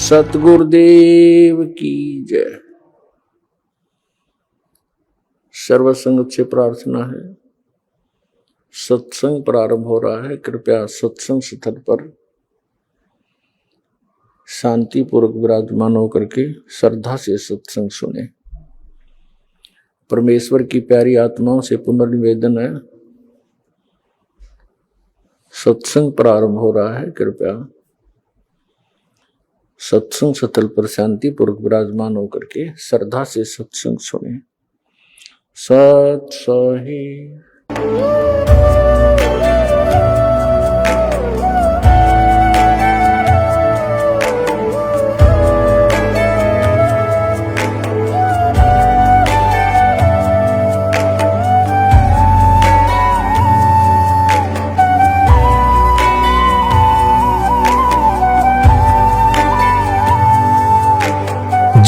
सतगुरुदेव की जय। सर्वसंगत से प्रार्थना है, सत्संग प्रारंभ हो रहा है। कृपया सत्संग स्थल पर शांतिपूर्वक विराजमान होकर के श्रद्धा से सत्संग सुने। परमेश्वर की प्यारी आत्माओं से पुनर्निवेदन है, सत्संग प्रारंभ हो रहा है। कृपया सत्संग स्थल पर शांतिपूर्वक विराजमान होकर के श्रद्धा से सत्संग सुने। सत सही।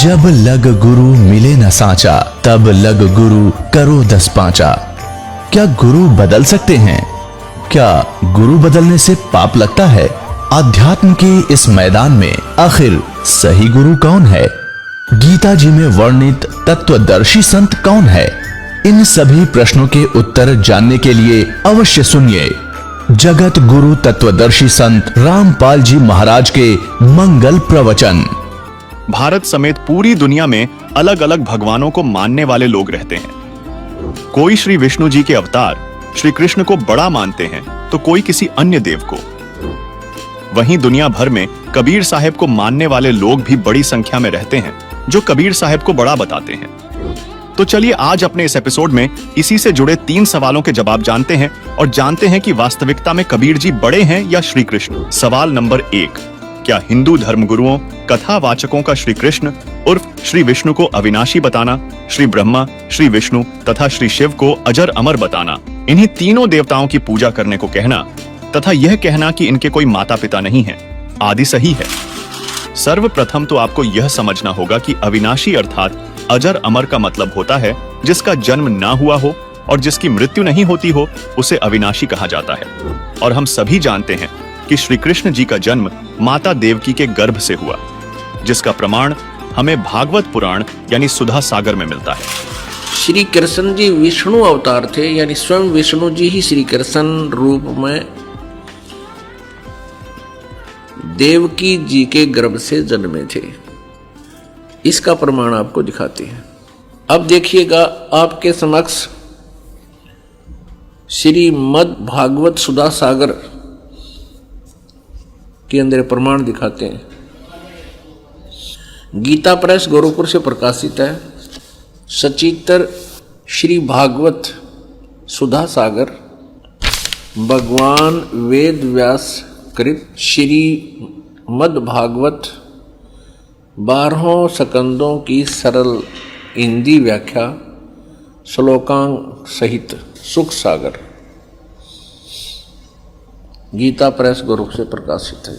जब लग गुरु मिले न साचा, तब लग गुरु करो 10 पांचा। क्या गुरु बदल सकते हैं? क्या गुरु बदलने से पाप लगता है? अध्यात्म के इस मैदान में आखिर सही गुरु कौन है? गीता जी में वर्णित तत्वदर्शी संत कौन है? इन सभी प्रश्नों के उत्तर जानने के लिए अवश्य सुनिए जगत गुरु तत्वदर्शी संत रामपाल जी महाराज के मंगल प्रवचन। भारत समेत पूरी दुनिया में अलग अलग भगवानों को मानने वाले लोग रहते हैं। कोई श्री विष्णु जी के अवतार श्री कृष्ण को बड़ा मानते हैं तो कोई किसी अन्य देव को। वहीं दुनिया भर में कबीर साहब को मानने वाले लोग भी बड़ी संख्या में रहते हैं जो कबीर साहब को बड़ा बताते हैं। तो चलिए आज अपने इस एपिसोड में इसी से जुड़े 3 सवालों के जवाब जानते हैं और जानते हैं कि वास्तविकता में कबीर जी बड़े हैं या श्री कृष्ण। सवाल नंबर 1, क्या हिंदू धर्मगुरुओं कथावाचकों का श्री कृष्ण उर्फ श्री विष्णु को अविनाशी बताना, श्री ब्रह्मा, श्री विष्णु तथा श्री शिव को अजर अमर बताना, इन्हीं तीनों देवताओं की पूजा करने को कहना तथा यह कहना कि इनके कोई माता पिता नहीं है, आदि सही है? सर्वप्रथम तो आपको यह समझना होगा कि अविनाशी अर्थात अजर अमर का मतलब होता है जिसका जन्म ना हुआ हो और जिसकी मृत्यु नहीं होती हो, उसे अविनाशी कहा जाता है। और हम सभी जानते हैं कि श्री कृष्ण जी का जन्म माता देवकी के गर्भ से हुआ, जिसका प्रमाण हमें भागवत पुराण यानी सुधा सागर में मिलता है। श्री कृष्ण जी विष्णु अवतार थे, यानी स्वयं विष्णु जी ही श्री कृष्ण रूप में देवकी जी के गर्भ से जन्मे थे। इसका प्रमाण आपको दिखाते हैं। अब देखिएगा आपके समक्ष श्रीमद् भागवत सुधा सागर के अंदर प्रमाण दिखाते हैं। गीता प्रेस गोरखपुर से प्रकाशित है। सचित्र श्री भागवत सुधा सागर भगवान वेद व्यास कृत श्री मद भागवत 12 स्कंदों की सरल हिंदी व्याख्या श्लोकांक सहित सुख सागर, गीता प्रेस गोरखपुर से प्रकाशित है।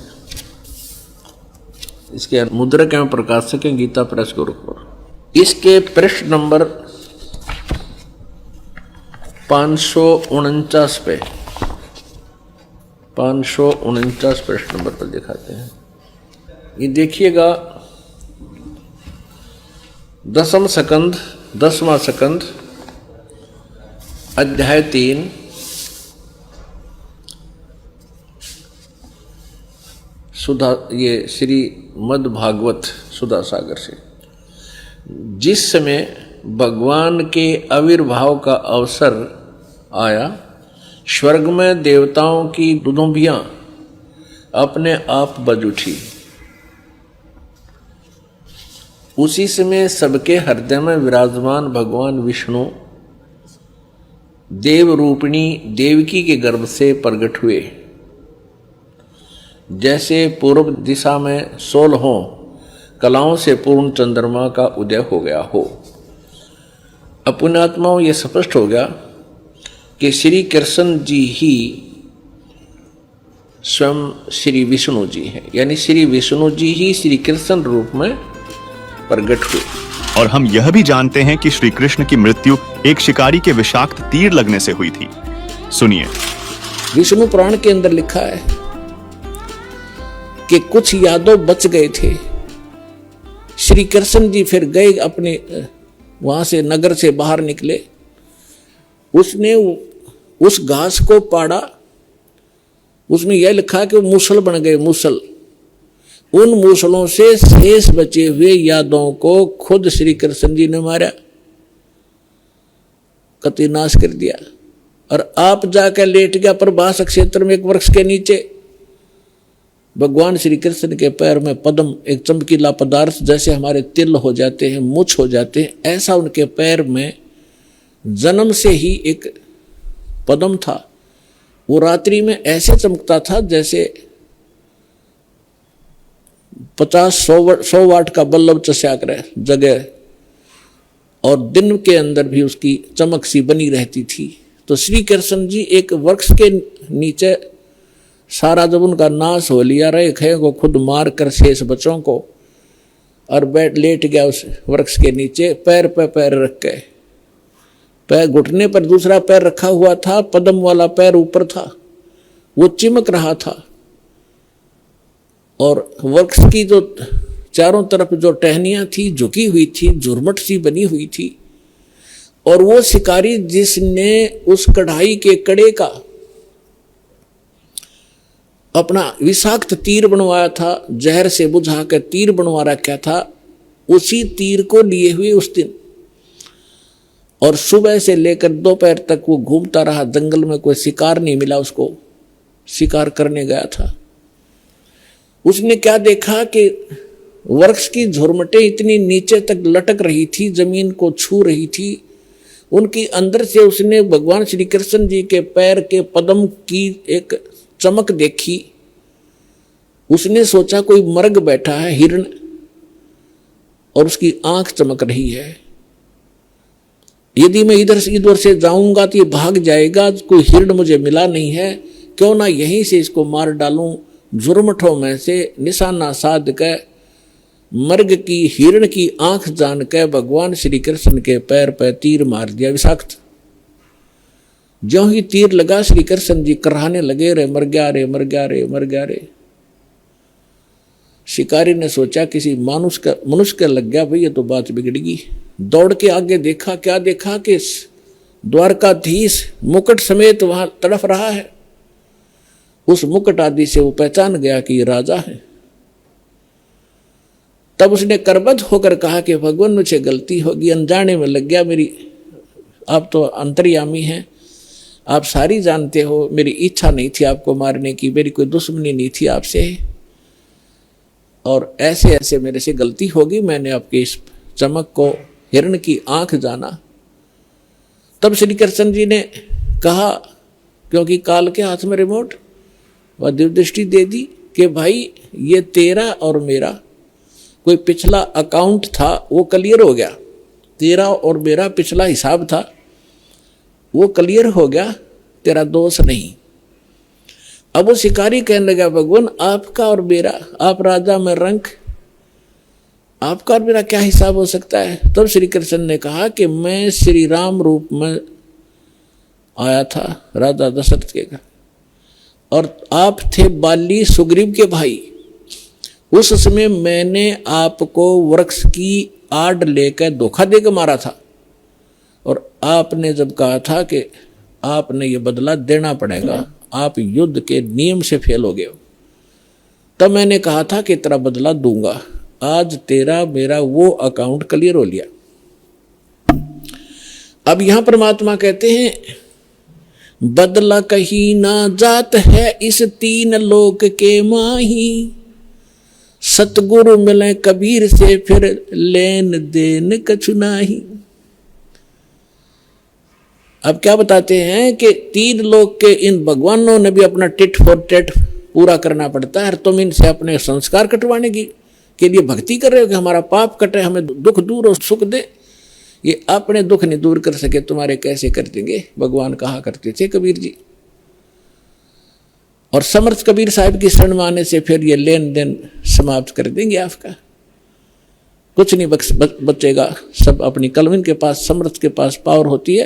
इसके मुद्रक एवं प्रकाशक है गीता प्रेस गोरखपुर। इसके पृष्ठ नंबर 549 पे 549 पृष्ठ नंबर पर दिखाते हैं। ये देखिएगा 10वां स्कंद 10वां स्कंद अध्याय 3 सुधा, ये श्री मद भागवत सुधा सागर से। जिस समय भगवान के आविर्भाव का अवसर आया, स्वर्ग में देवताओं की दुदुम्बियां अपने आप बज उठी। उसी समय सबके हृदय में विराजमान भगवान विष्णु देव रूपिणी देवकी के गर्भ से प्रकट हुए। जैसे पूर्व दिशा में 16 कलाओं से पूर्ण चंद्रमा का उदय हो गया हो। अपने आत्माओं ये स्पष्ट हो गया कि श्री कृष्ण जी ही स्वयं श्री विष्णु जी हैं, यानी श्री विष्णु जी ही श्री कृष्ण रूप में प्रकट हुए। और हम यह भी जानते हैं कि श्री कृष्ण की मृत्यु एक शिकारी के विषाक्त तीर लगने से हुई थी। सुनिए, विष्णु पुराण के अंदर लिखा है कि कुछ यादव बच गए थे श्री कृष्ण जी फिर गए अपने वहां से, नगर से बाहर निकले। उसने उस घास को पाड़ा, उसमें यह लिखा कि वो मूसल बन गए, मूसल। उन मूसलों से शेष बचे हुए यादों को खुद श्री कृष्ण जी ने मारा, कति नाश कर दिया। और आप जाकर लेट गया प्रभास क्षेत्र में एक वृक्ष के नीचे। भगवान श्री कृष्ण के पैर में पद्म, एक चमकीला पदार्थ, जैसे हमारे तिल हो जाते हैं, मुछ हो जाते हैं, ऐसा उनके पैर में जन्म से ही एक पद्म था। वो रात्रि में ऐसे चमकता था जैसे 50-100 वाट का बल्ब चसाक रहे जगह, और दिन के अंदर भी उसकी चमक सी बनी रहती थी। तो श्री कृष्ण जी एक वृक्ष के नीचे, सारा जब उनका नाश हो लिया, रहे खे को खुद मार कर शेष बच्चों को, और बैठ लेट गया उस वृक्ष के नीचे, पैर पे पैर रख के। पैर घुटने पर दूसरा पैर रखा हुआ था, पद्म वाला पैर ऊपर था, वो चिमक रहा था। और वृक्ष की जो चारों तरफ जो टहनियां थी झुकी हुई थी, झुरमट सी बनी हुई थी। और वो शिकारी जिसने उस कढ़ाई के कड़े का अपना विषाक्त तीर बनवाया था, जहर से बुझा कर तीर बनवा रखा था, उसी तीर को लिए हुए उस दिन, और सुबह से लेकर दोपहर तक वो घूमता रहा जंगल में। कोई शिकार नहीं मिला उसको, शिकार करने गया था। उसने क्या देखा कि वृक्ष की झुरमटें इतनी नीचे तक लटक रही थी, जमीन को छू रही थी। उनकी अंदर से उसने भगवान श्री कृष्ण जी के पैर के पद्म की एक चमक देखी। उसने सोचा कोई मर्ग बैठा है, हिरण, और उसकी आंख चमक रही है। यदि मैं इधर से इधर से जाऊंगा तो ये भाग जाएगा, कोई हिरण मुझे मिला नहीं है, क्यों ना यहीं से इसको मार डालूं। झुरमठों में से निशाना साध के मर्ग की, हिरण की आंख जान के भगवान श्री कृष्ण के पैर पर तीर मार दिया विषाक्त। ज्यों ही तीर लगा, श्री कृष्ण जी कराहने लगे, रे मर गया रे, मर गया रे, मर गया रे। शिकारी ने सोचा किसी मनुष्य का लग गया, भाई ये तो बात बिगड़गी। दौड़ के आगे देखा, क्या देखा कि द्वारकाधीश मुकुट समेत वहां तड़फ रहा है। उस मुकुट आदि से वो पहचान गया कि ये राजा है। तब उसने करबद्ध होकर कहा कि भगवान मुझे गलती होगी, अनजाने में लग गया मेरी, आप तो अंतर्यामी हैं, आप सारी जानते हो, मेरी इच्छा नहीं थी आपको मारने की, मेरी कोई दुश्मनी नहीं थी आपसे, और ऐसे ऐसे मेरे से गलती होगी, मैंने आपके इस चमक को, हिरण की आंख जाना। तब श्री कृष्ण जी ने कहा, क्योंकि काल के हाथ में रिमोट, वह दिव्य दृष्टि दे दी कि भाई ये तेरा और मेरा कोई पिछला अकाउंट था, वो क्लियर हो गया। तेरा और मेरा पिछला हिसाब था, वो क्लियर हो गया, तेरा दोष नहीं। अब वो शिकारी कहने लगा, भगवान आपका और मेरा, आप राजा में रंक, आपका और मेरा क्या हिसाब हो सकता है। तब श्री कृष्ण ने कहा कि मैं श्री राम रूप में आया था राजा दशरथ के घर, और आप थे बाली सुग्रीव के भाई। उस समय मैंने आपको वृक्ष की आड़ लेकर धोखा देकर मारा था, और आपने जब कहा था कि आपने ये बदला देना पड़ेगा, आप युद्ध के नियम से फेल हो गए हो, तब मैंने कहा था कि तेरा बदला दूंगा। आज तेरा मेरा वो अकाउंट क्लियर हो लिया। अब यहां परमात्मा कहते हैं, बदला कहीं ना जात है इस तीन लोक के माही, सतगुरु मिले कबीर से फिर लेन देन कछु नाही। अब क्या बताते हैं कि तीन लोग के इन भगवानों ने भी अपना टिट फॉर टेट पूरा करना पड़ता है। तुम इनसे अपने संस्कार कटवाने के लिए भक्ति कर रहे हो कि हमारा पाप कटे, हमें दुख दूर और सुख दे। ये अपने दुख नहीं दूर कर सके, तुम्हारे कैसे कर देंगे, भगवान कहा करते थे कबीर जी। और समर्थ कबीर साहब की शरण में आने से फिर ये लेन देन समाप्त कर देंगे, आपका कुछ नहीं बचेगा। सब अपनी कलम के पास, समर्थ के पास पावर होती है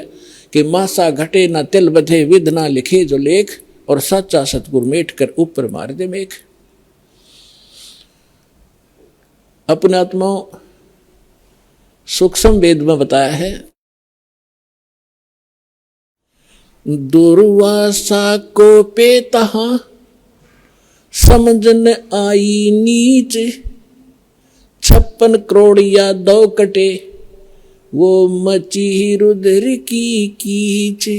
कि मासा घटे ना तिल बधे, विध ना लिखे जो लेख, और सच्चा सतगुरु मेट कर ऊपर मार दे मेघ। अपने आत्माओं, सूक्ष्म वेद में बताया है, दुर्वासा को पे तहा समझ न आई नीच, 56 करोड़ या 2 कटे वो मची रुद्र की कीच।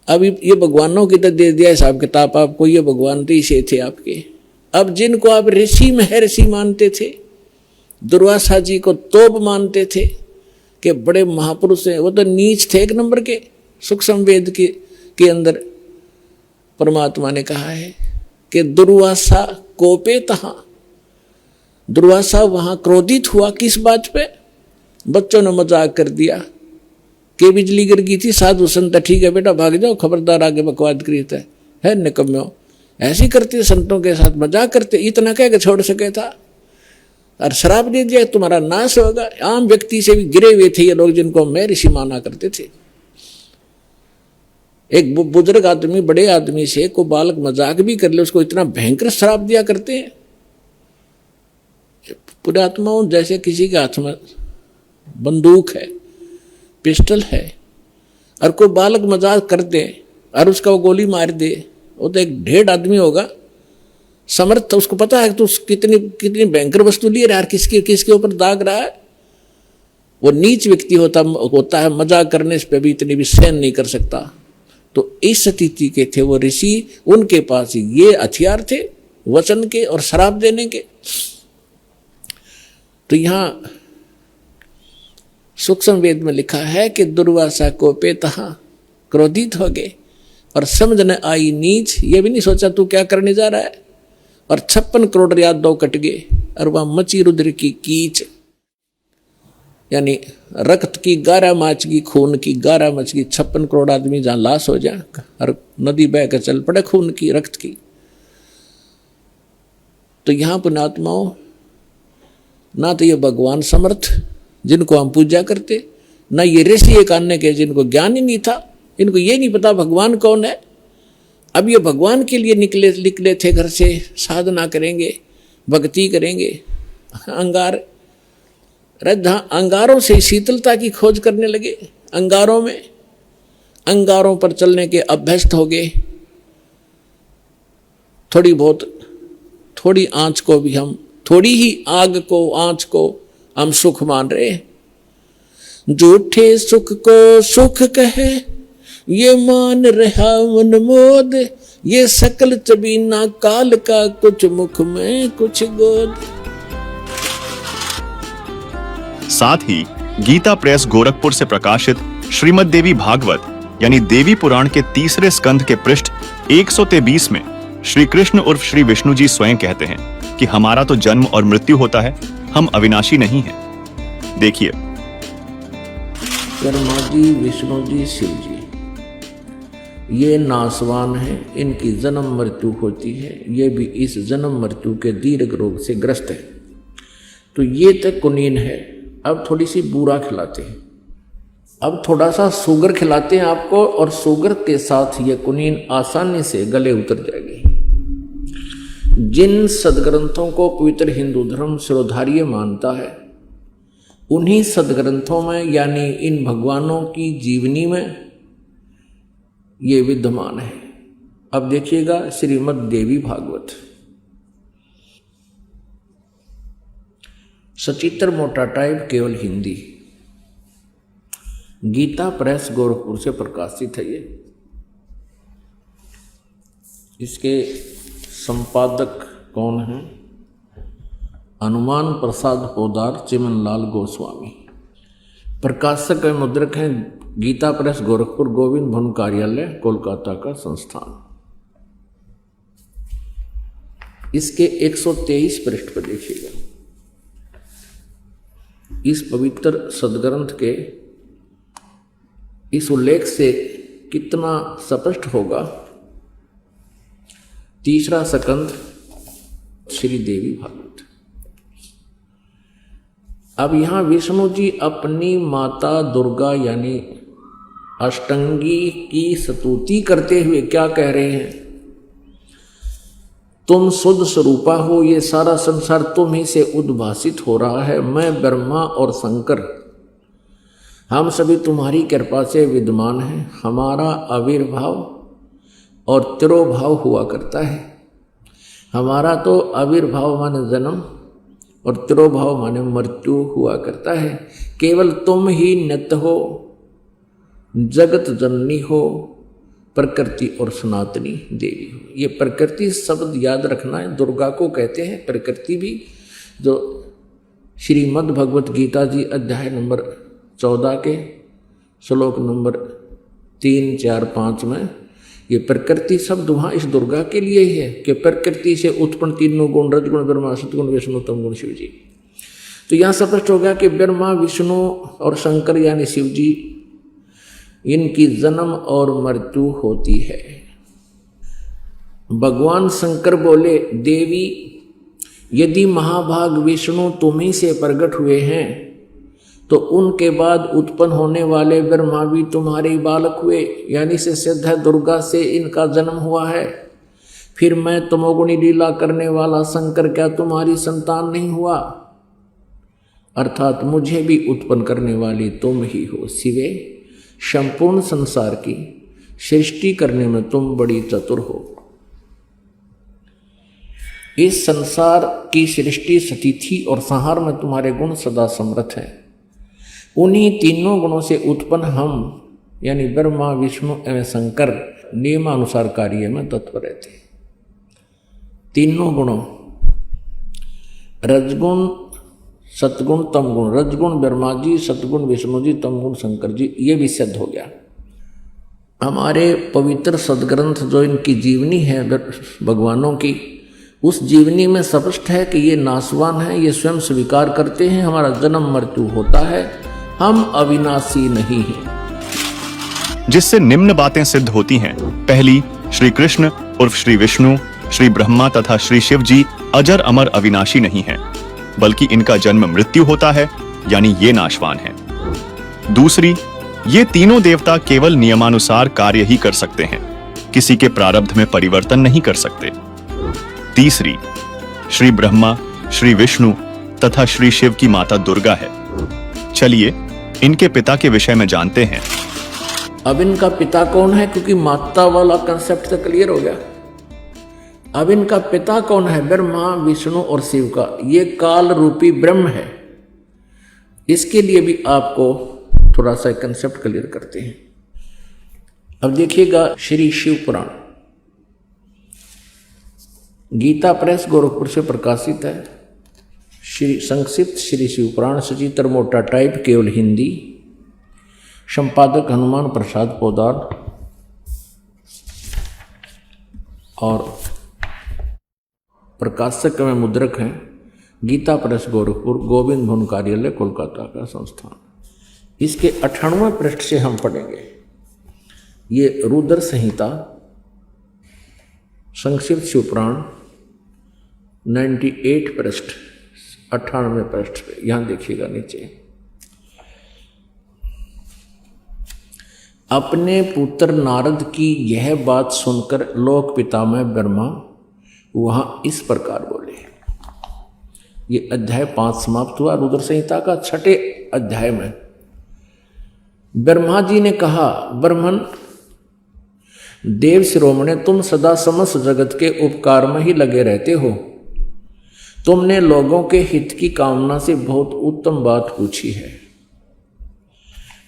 अब ये भगवानों की तो दे दिया हिसाब किताब आपको, ये भगवान तो इसे थे आपके। अब जिनको आप ऋषि महर्षि मानते थे, दुर्वासा जी को तोप मानते थे कि बड़े महापुरुष हैं, वो तो नीच थे 1 नंबर के। सूक्ष्म वेद के अंदर परमात्मा ने कहा है कि दुर्वासा कोपे तहा, दुर्वासा वहां क्रोधित हुआ। किस बात पे? बच्चों ने मजाक कर दिया कि बिजली गिर गई थी, साधु संत ठीक है बेटा भाग जाओ, खबरदार आगे बकवाद करी है निकम्यो। ऐसी करते संतों के साथ मजाक करते, इतना कह के छोड़ सके था। और शराब दे दिया तुम्हारा नाश होगा। आम व्यक्ति से भी गिरे हुए थे ये लोग, जिनको मैं ऋषि माना करते थे। एक बुजुर्ग आदमी बड़े आदमी से को बालक मजाक भी कर ले, उसको इतना भयंकर शराब दिया करते हैं। पुरात्माओं जैसे किसी के हाथ में बंदूक है, पिस्टल है, और कोई बालक मजाक कर दे और उसका वो गोली मार दे, वो तो एक 1.5 आदमी होगा समर्थ। उसको पता है कि तू कितनी भयंकर वस्तु लिए यार, किसके ऊपर दाग रहा है। वो नीच व्यक्ति होता है, मजाक करने पे भी इतनी भी सहन नहीं कर सकता। तो इस स्थिति के थे वो ऋषि, उनके पास ये हथियार थे वचन के और शराब देने के। तो यहां सूक्ष्म वेद में लिखा है कि दुर्वासा को पे तहा क्रोधित हो गए और समझ न आई नीच, ये भी नहीं सोचा तू क्या करने जा रहा है। और 56 करोड़ या 2 कट गए और वह मची रुद्र की कीच, यानी रक्त की 11 माच की, खून की 11 मच की। 56 करोड़ आदमी जहां लाश हो जाए और नदी बह कर चल पड़े खून की, रक्त की। तो यहां पुण्यात्माओं, ना तो ये भगवान समर्थ जिनको हम पूजा करते, ना ये ऋषि एक अन्य के जिनको ज्ञान ही नहीं था, इनको ये नहीं पता भगवान कौन है। अब ये भगवान के लिए निकले थे घर से, साधना करेंगे, भक्ति करेंगे। अंगारों से शीतलता की खोज करने लगे, अंगारों पर चलने के अभ्यस्त हो गए। थोड़ी आंच को भी हम, थोड़ी ही आग को, आंच को हम सुख मान रहे। झूठे सुख को सुख कहे ये मान रहा मन मोद, ये सकल चबीना काल का, कुछ मुख में कुछ गोद। साथ ही गीता प्रेस गोरखपुर से प्रकाशित श्रीमद् देवी भागवत यानी देवी पुराण के 3रे स्कंध के पृष्ठ 123 में श्री कृष्ण उर्फ श्री विष्णु जी स्वयं कहते हैं कि हमारा तो जन्म और मृत्यु होता है, हम अविनाशी नहीं हैं। देखिए, ब्रह्मा जी, विष्णु जी, शिव जी ये नासवान हैं, इनकी जन्म मृत्यु होती है, ये भी इस जन्म मृत्यु के दीर्घ रोग से ग्रस्त है। तो ये तक कुनीन है। अब थोड़ी सी बूरा खिलाते हैं, अब थोड़ा सा शुगर खिलाते हैं आपको, और शुगर के साथ ये कुनीन आसानी से गले उतर जाएगी। जिन सदग्रंथों को पवित्र हिंदू धर्म सिरोधार्य मानता है, उन्हीं सदग्रंथों में यानी इन भगवानों की जीवनी में ये विद्यमान है। अब देखिएगा श्रीमद् देवी भागवत, सचित्र मोटा टाइप, केवल हिंदी, गीता प्रेस गोरखपुर से प्रकाशित है। ये इसके संपादक कौन हैं? हनुमान प्रसाद पोदार, चिमनलाल गोस्वामी। प्रकाशक एवं मुद्रक हैं गीता प्रेस गोरखपुर, गोविंद भवन कार्यालय, कोलकाता का संस्थान। इसके 123 पृष्ठ पर देखिएगा। इस पवित्र सदग्रंथ के इस उल्लेख से कितना स्पष्ट होगा। 3रा स्कंध श्री देवी भागवत। अब यहां विष्णु जी अपनी माता दुर्गा यानी अष्टंगी की स्तुति करते हुए क्या कह रहे हैं? तुम शुद्ध स्वरूपा हो, ये सारा संसार तुम ही से उद्भासित हो रहा है। मैं ब्रह्मा और शंकर हम सभी तुम्हारी कृपा से विद्यमान हैं। हमारा आविर्भाव और तिरोभाव हुआ करता है। हमारा तो आविर्भाव माने जन्म और तिरोभाव माने मृत्यु हुआ करता है। केवल तुम ही नित्य हो, जगत जननी हो, प्रकृति और सनातनी देवी हो। ये प्रकृति शब्द याद रखना है, दुर्गा को कहते हैं प्रकृति भी। जो श्रीमद् भगवत गीता जी अध्याय नंबर 14 के श्लोक नंबर 3, 4, 5 में ये प्रकृति शब्द वहाँ इस दुर्गा के लिए ही है कि प्रकृति से उत्पन्न तीनों गुण, रजगुण ब्रह्मा, सतगुण विष्णु, तमगुण शिव जी। तो यहाँ स्पष्ट हो गया कि ब्रह्मा, विष्णु और शंकर यानी शिव जी, इनकी जन्म और मृत्यु होती है। भगवान शंकर बोले, देवी यदि महाभाग विष्णु तुम्ही से प्रकट हुए हैं तो उनके बाद उत्पन्न होने वाले ब्रह्मा भी तुम्हारे बालक हुए, यानी से सिद्ध है दुर्गा से इनका जन्म हुआ है। फिर मैं तमोगुणी लीला करने वाला शंकर क्या तुम्हारी संतान नहीं हुआ? अर्थात मुझे भी उत्पन्न करने वाली तुम ही हो शिवे। संपूर्ण संसार की सृष्टि करने में तुम बड़ी चतुर हो। इस संसार की सृष्टि, स्थिति और संहार में तुम्हारे गुण सदा समर्थ है। उन्हीं तीनों गुणों से उत्पन्न हम यानी ब्रह्मा, विष्णु एवं शंकर नियमानुसार कार्य में तत्पर रहते हैं। तीनों गुणों रजगुण, सतगुण, तमगुण। रजगुण ब्रह्मा जी, सतगुण विष्णु जी, तमगुण शंकर जी, ये भी सिद्ध हो गया। हमारे पवित्र सदग्रंथ जो इनकी जीवनी है भगवानों की, उस जीवनी में स्पष्ट है कि ये नाशवान है, ये स्वयं स्वीकार करते हैं हमारा जन्म मृत्यु होता है, हम अविनाशी नहीं हैं। जिससे निम्न बातें सिद्ध होती हैं। पहली, श्री कृष्ण उर्फ श्री विष्णु, श्री ब्रह्मा तथा श्री शिव जी अजर अमर अविनाशी नहीं हैं, बल्कि इनका जन्म मृत्यु होता है, यानी ये नाशवान है। दूसरी, ये तीनों देवता केवल नियमानुसार कार्य ही कर सकते हैं, किसी के प्रारब्ध में परिवर्तन नहीं कर सकते। तीसरी, श्री ब्रह्मा, श्री विष्णु तथा श्री शिव की माता दुर्गा है। चलिए इनके पिता के विषय में जानते हैं। अब इनका पिता कौन है, क्योंकि माता वाला कंसेप्ट तो क्लियर हो गया। अब इनका पिता कौन है? ब्रह्मा, विष्णु और शिव का ये काल रूपी ब्रह्म है। इसके लिए भी आपको थोड़ा सा कंसेप्ट क्लियर करते हैं। अब देखिएगा श्री शिव पुराण, गीता प्रेस गोरखपुर से प्रकाशित है। श्री संक्षिप्त श्री शिव पुराण, सचित्र मोटा टाइप, केवल हिंदी। संपादक हनुमान प्रसाद पोदार और प्रकाशक में मुद्रक हैं गीता प्रेस गोरखपुर, गोविंद भवन कार्यालय, कोलकाता का संस्थान। इसके 98वें पृष्ठ से हम पढ़ेंगे। ये रुद्र संहिता संक्षिप्त शिवपुराण 98 पृष्ठ, 98वें पृष्ठ पे, यहां देखिएगा नीचे। अपने पुत्र नारद की यह बात सुनकर लोक पितामह ब्रह्मा वहां इस प्रकार बोले। ये अध्याय 5 समाप्त हुआ रुद्र संहिता का। 6ठे अध्याय में ब्रह्मा जी ने कहा, ब्रह्मन देव शिरोमणे, तुम सदा समस्त जगत के उपकार में ही लगे रहते हो। तुमने लोगों के हित की कामना से बहुत उत्तम बात पूछी है।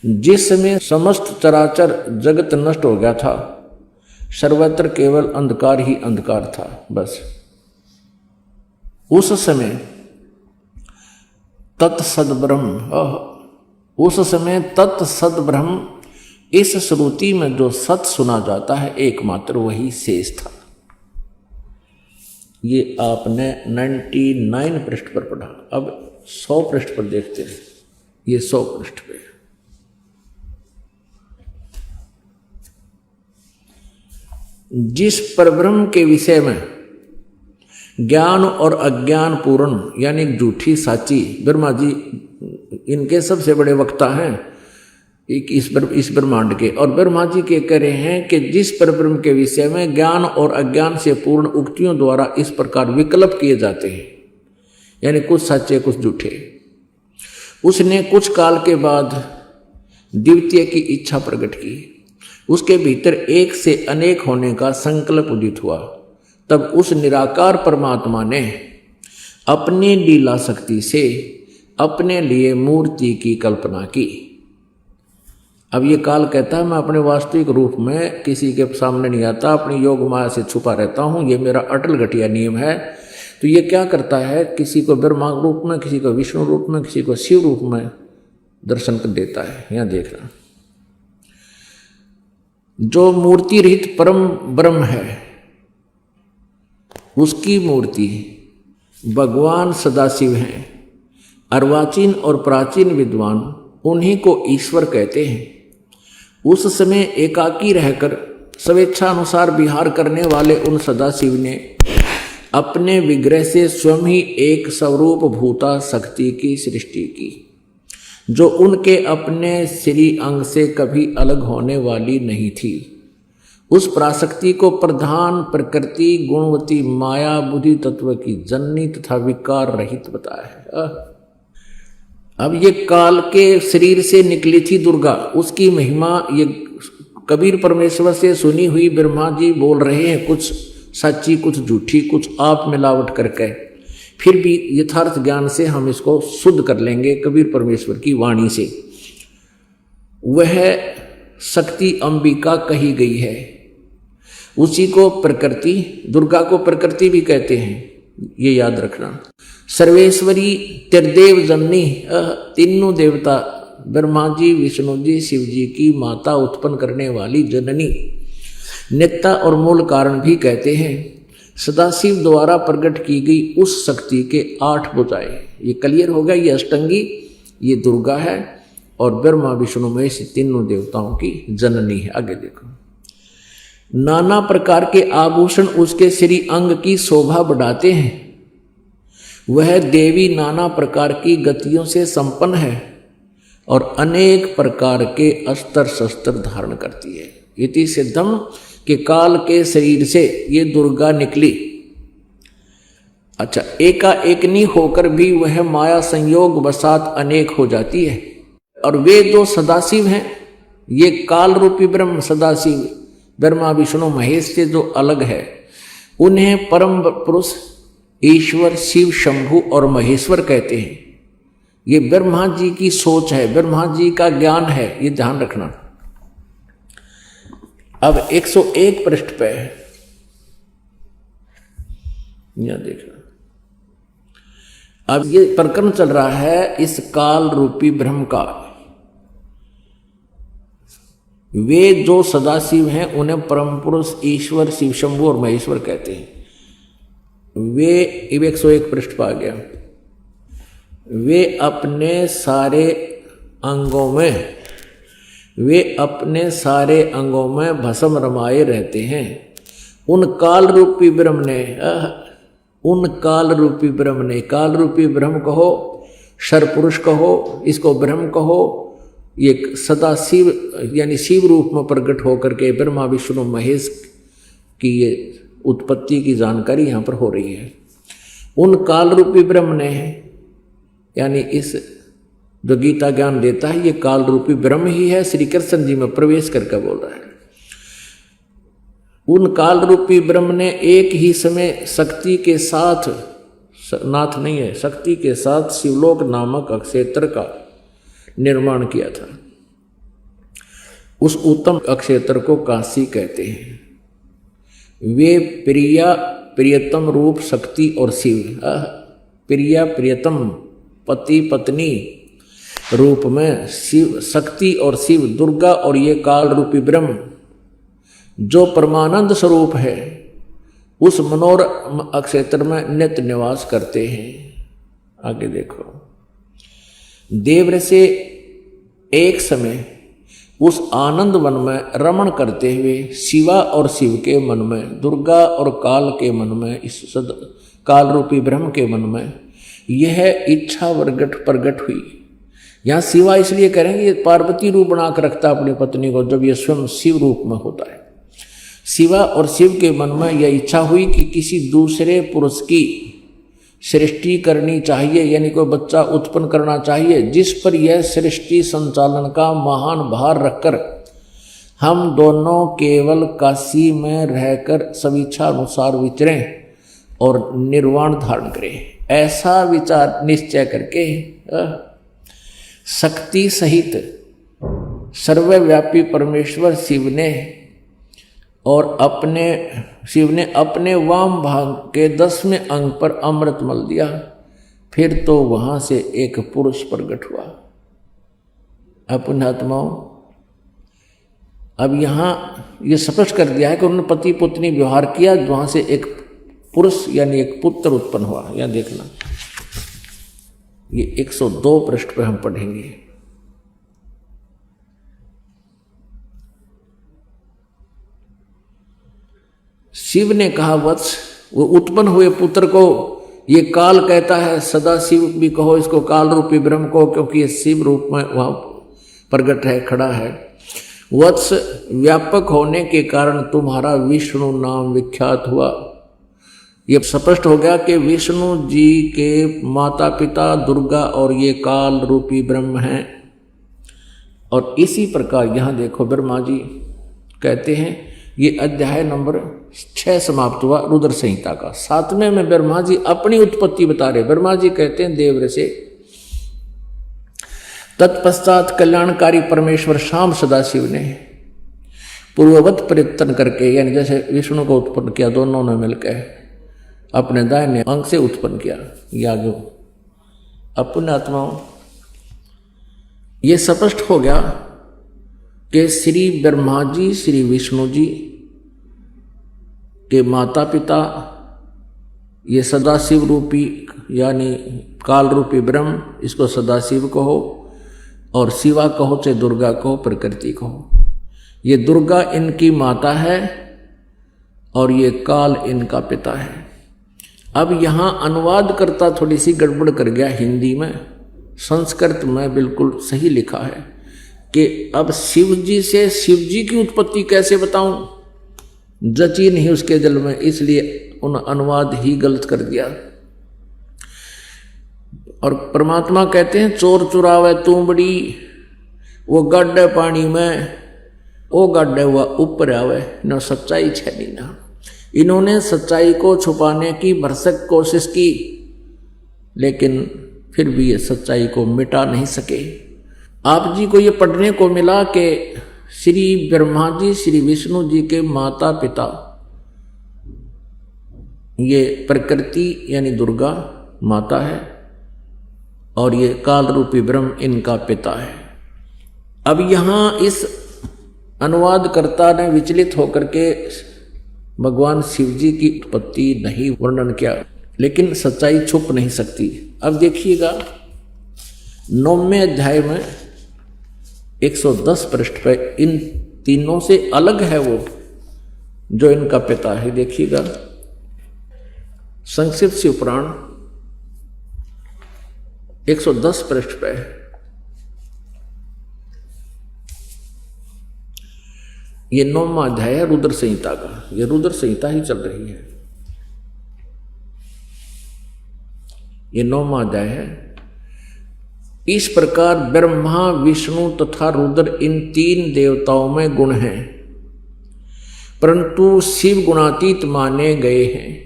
जिस समय समस्त चराचर जगत नष्ट हो गया था, सर्वत्र केवल अंधकार ही अंधकार था, बस उस समय तत्सद ब्रह्म, उस समय तत्सद ब्रह्म, इस श्रुति में जो सत सुना जाता है एकमात्र वही शेष था। ये आपने 99 पृष्ठ पर पढ़ा। अब 100 पृष्ठ पर देखते हैं। ये 100 पृष्ठ पे जिस परब्रह्म के विषय में ज्ञान और अज्ञान पूर्ण यानी झूठी साची, ब्रह्मा जी इनके सबसे बड़े वक्ता हैं, एक इस ब्रह्मांड के। और ब्रह्मा जी के कह रहे हैं कि जिस परब्रह्म के विषय में ज्ञान और अज्ञान से पूर्ण उक्तियों द्वारा इस प्रकार विकल्प किए जाते हैं, यानी कुछ सच्चे कुछ झूठे, उसने कुछ काल के बाद द्वितीय की इच्छा प्रकट की, उसके भीतर एक से अनेक होने का संकल्प उदित हुआ। तब उस निराकार परमात्मा ने अपनी लीला शक्ति से अपने लिए मूर्ति की कल्पना की। अब ये काल कहता है मैं अपने वास्तविक रूप में किसी के सामने नहीं आता, अपनी योग माया से छुपा रहता हूँ, ये मेरा अटल घटिया नियम है। तो ये क्या करता है, किसी को ब्रह्मा रूप में, किसी को विष्णु रूप में, किसी को शिव रूप में दर्शन कर देता है। यहाँ देखना, जो मूर्ति रहित परम ब्रह्म है उसकी मूर्ति भगवान सदाशिव हैं। अर्वाचीन और प्राचीन विद्वान उन्हीं को ईश्वर कहते हैं। उस समय एकाकी रहकर स्वेच्छानुसार विहार करने वाले उन सदाशिव ने अपने विग्रह से स्वयं ही एक स्वरूप भूता शक्ति की सृष्टि की, जो उनके अपने श्री अंग से कभी अलग होने वाली नहीं थी। उस पराशक्ति को प्रधान प्रकृति गुणवती माया बुद्धि तत्व की जननी तथा विकार रहित बताया है। अब ये काल के शरीर से निकली थी दुर्गा, उसकी महिमा ये कबीर परमेश्वर से सुनी हुई ब्रह्मा जी बोल रहे हैं, कुछ सच्ची कुछ झूठी, कुछ आप मिलावट करके। फिर भी यथार्थ ज्ञान से हम इसको शुद्ध कर लेंगे कबीर परमेश्वर की वाणी से। वह शक्ति अंबिका कही गई है, उसी को प्रकृति, दुर्गा को प्रकृति भी कहते हैं, ये याद रखना। सर्वेश्वरी त्रिदेव जननी, तीनों देवता ब्रह्मा जी, विष्णु जी, शिव जी की माता, उत्पन्न करने वाली जननी, नित्ता और मूल कारण भी कहते हैं। सदाशिव द्वारा प्रकट की गई उस शक्ति के 8 भुजाएं, ये क्लियर हो गया। ये अष्टंगी, ये दुर्गा है, और ब्रह्मा विष्णु महेश तीनों देवताओं की जननी है। आगे देखो, नाना प्रकार के आभूषण उसके श्री अंग की शोभा बढ़ाते हैं। वह देवी नाना प्रकार की गतियों से संपन्न है और अनेक प्रकार के अस्त्र शस्त्र धारण करती है। इति सिद्धम के काल के शरीर से ये दुर्गा निकली। अच्छा, एकाएकनी होकर भी वह माया संयोग वसात अनेक हो जाती है। और वे जो सदाशिव हैं, ये काल रूपी ब्रह्म सदाशिव ब्रह्मा विष्णु महेश से जो अलग है, उन्हें परम पुरुष ईश्वर शिव शंभु और महेश्वर कहते हैं। ये ब्रह्मा जी की सोच है, ब्रह्मा जी का ज्ञान है, ये ध्यान रखना। अब 101 पृष्ठ पे यहां देखना, अब ये प्रकरण चल रहा है इस काल रूपी ब्रह्म का। वे जो सदाशिव हैं उन्हें परम पुरुष ईश्वर शिव शंभु और महेश्वर कहते हैं। वे 101 पृष्ठ पा गया। वे अपने सारे अंगों में भस्म रमाए रहते हैं। उन काल रूपी ब्रह्म कहो, शरपुरुष कहो, इसको ब्रह्म कहो, ये सदा शिव यानी शिव रूप में प्रकट होकर के ब्रह्मा विष्णु महेश की ये उत्पत्ति की जानकारी यहाँ पर हो रही है। उन काल रूपी ब्रह्म ने, यानी इस जो गीता ज्ञान देता है, ये काल रूपी ब्रह्म ही है। श्री कृष्ण जी में प्रवेश करके बोल रहा है। उन काल रूपी ब्रह्म ने एक ही समय शक्ति के साथ, नाथ नहीं है, शक्ति के साथ शिवलोक नामक अक्षेत्र का निर्माण किया था। उस उत्तम अक्षेत्र को काशी कहते हैं। वे प्रियतम रूप शक्ति और शिव, प्रियतम पति पत्नी रूप में शिव, शक्ति और शिव, दुर्गा और ये काल रूपी ब्रह्म जो परमानंद स्वरूप है, उस मनोर अक्षेत्र में नित्य निवास करते हैं। आगे देखो, देव से एक समय उस आनंद वन में रमण करते हुए शिवा और शिव के मन में, दुर्गा और काल के मन में, इस काल रूपी ब्रह्म के मन में यह इच्छा प्रगट हुई। यहाँ शिवा इसलिए करेंगे पार्वती रूप बनाकर रखता अपनी पत्नी को, जब ये स्वयं शिव रूप में होता है। शिवा और शिव के मन में यह इच्छा हुई कि किसी दूसरे पुरुष की सृष्टि करनी चाहिए, यानी कोई बच्चा उत्पन्न करना चाहिए, जिस पर यह सृष्टि संचालन का महान भार रखकर हम दोनों केवल काशी में रहकर स्वेच्छा अनुसार विचरें और निर्वाण धारण करें। ऐसा विचार निश्चय करके शक्ति सहित सर्वव्यापी परमेश्वर शिव ने अपने वाम भाग के 10वें अंग पर अमृत मल दिया। फिर तो वहां से एक पुरुष प्रकट हुआ। पुण्यात्माओं, अब यहां ये स्पष्ट कर दिया है कि उन्होंने पति पत्नी व्यवहार किया, वहां से एक पुरुष यानी एक पुत्र उत्पन्न हुआ। यहां देखना, ये 102 पृष्ठ पर हम पढ़ेंगे। शिव ने कहा, वत्स, वो उत्पन्न हुए पुत्र को ये काल कहता है, सदा शिव भी कहो, इसको काल रूपी ब्रह्म को, क्योंकि ये शिव रूप में वहां प्रकट है, खड़ा है। वत्स, व्यापक होने के कारण तुम्हारा विष्णु नाम विख्यात हुआ। ये स्पष्ट हो गया कि विष्णु जी के माता पिता दुर्गा और ये काल रूपी ब्रह्म हैं। और इसी प्रकार यहां देखो, ब्रह्मा जी कहते हैं, ये अध्याय नंबर 6 समाप्त हुआ रुद्र संहिता का। 7वें में ब्रह्मा जी अपनी उत्पत्ति बता रहे। ब्रह्मा जी कहते हैं, देव से तत्पश्चात कल्याणकारी परमेश्वर शाम सदाशिव ने पूर्ववत प्रयत्न करके, यानी जैसे विष्णु को उत्पन्न किया, दोनों ने मिलकर अपने दाहिने अंग से उत्पन्न किया यादव। अपने आत्माओं, ये स्पष्ट हो गया कि श्री ब्रह्मा जी श्री विष्णु जी के माता पिता ये सदाशिव रूपी यानी काल रूपी ब्रह्म, इसको सदाशिव कहो, और शिवा कहो चाहे दुर्गा कहो, प्रकृति कहो। ये दुर्गा इनकी माता है और ये काल इनका पिता है। अब यहां अनुवाद करता थोड़ी सी गड़बड़ कर गया हिंदी में। संस्कृत में बिल्कुल सही लिखा है कि अब शिव जी से शिव जी की उत्पत्ति कैसे बताऊं, जची नहीं उसके दिल में, इसलिए उन अनुवाद ही गलत कर दिया। और परमात्मा कहते हैं, चोर चुरावे तूंबड़ी, वो गड्ढे पानी में, वो गड्ढे हुआ ऊपर आवे न, सच्चाई छेनी ना। इन्होंने सच्चाई को छुपाने की भरसक कोशिश की, लेकिन फिर भी ये सच्चाई को मिटा नहीं सके। आप जी को ये पढ़ने को मिला कि श्री ब्रह्मा जी श्री विष्णु जी के माता पिता ये प्रकृति यानी दुर्गा माता है और ये काल रूपी ब्रह्म इनका पिता है। अब यहां इस अनुवादकर्ता ने विचलित होकर के भगवान शिव जी की उत्पत्ति नहीं वर्णन किया, लेकिन सच्चाई छुप नहीं सकती। अब देखिएगा 9वें अध्याय में 110 पृष्ठ पर इन तीनों से अलग है वो जो इनका पिता है। देखिएगा, संक्षिप्त शिव पुराण 110 पृष्ठ पे ये 9वां अध्याय है रुद्र संहिता का। ये रुद्र संहिता ही चल रही है, ये 9वां अध्याय है। इस प्रकार ब्रह्मा विष्णु तथा रुद्र इन 3 देवताओं में गुण हैं, परंतु शिव गुणातीत माने गए हैं।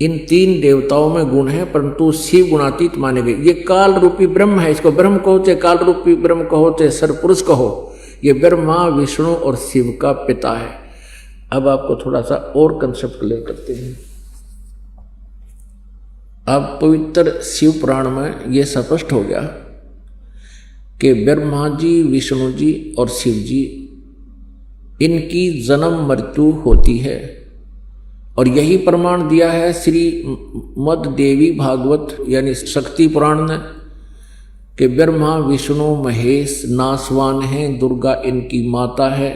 इन 3 देवताओं में गुण है परंतु शिव गुणातीत माने गए। ये काल रूपी ब्रह्म है, इसको ब्रह्म कहो चाहे काल रूपी ब्रह्म कहो चाहे सरपुरुष कहो, ये ब्रह्मा विष्णु और शिव का पिता है। अब आपको थोड़ा सा और कंसेप्ट क्लियर करते हैं। अब पवित्र शिव पुराण में यह स्पष्ट हो गया कि ब्रह्मा जी विष्णु जी और शिव जी इनकी जन्म मृत्यु होती है, और यही प्रमाण दिया है श्री मद देवी भागवत यानी शक्ति पुराण ने कि ब्रह्मा विष्णु महेश नासवान हैं, दुर्गा इनकी माता है।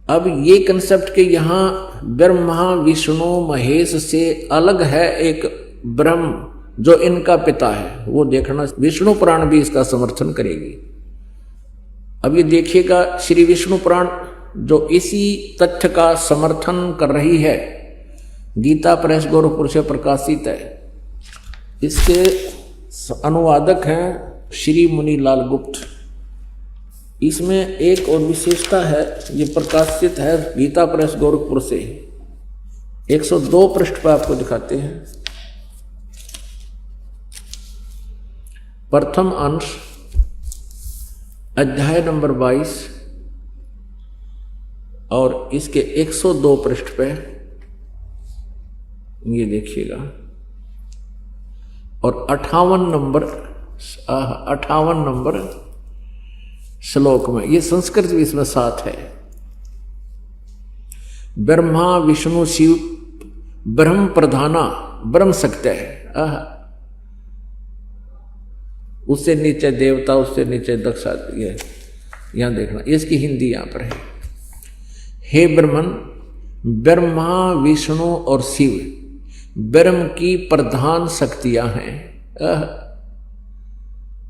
अब ये कंसेप्ट के यहाँ ब्रह्मा विष्णु महेश से अलग है एक ब्रह्म जो इनका पिता है, वो देखना। विष्णु पुराण भी इसका समर्थन करेगी। अब ये देखिएगा, श्री विष्णु पुराण जो इसी तथ्य का समर्थन कर रही है, गीता प्रेस गोरखपुर से प्रकाशित है। इसके अनुवादक हैं श्री मुनीलाल गुप्त। इसमें एक और विशेषता है, ये प्रकाशित है गीता प्रेस गोरखपुर से। 102 पृष्ठ पर आपको दिखाते हैं। प्रथम अंश, अध्याय नंबर 22 और इसके 102 पृष्ठ पे ये देखिएगा। और 58 नंबर श्लोक में, ये संस्कृत भी इसमें साथ है। ब्रह्मा विष्णु शिव ब्रह्म प्रधाना ब्रह्म सत्य है। उससे नीचे देवता, उससे नीचे दक्षा। ये यहां देखना, इसकी हिंदी यहां पर है। हे ब्रह्मन, ब्रह्मा विष्णु और शिव ब्रह्म की प्रधान शक्तियां हैं।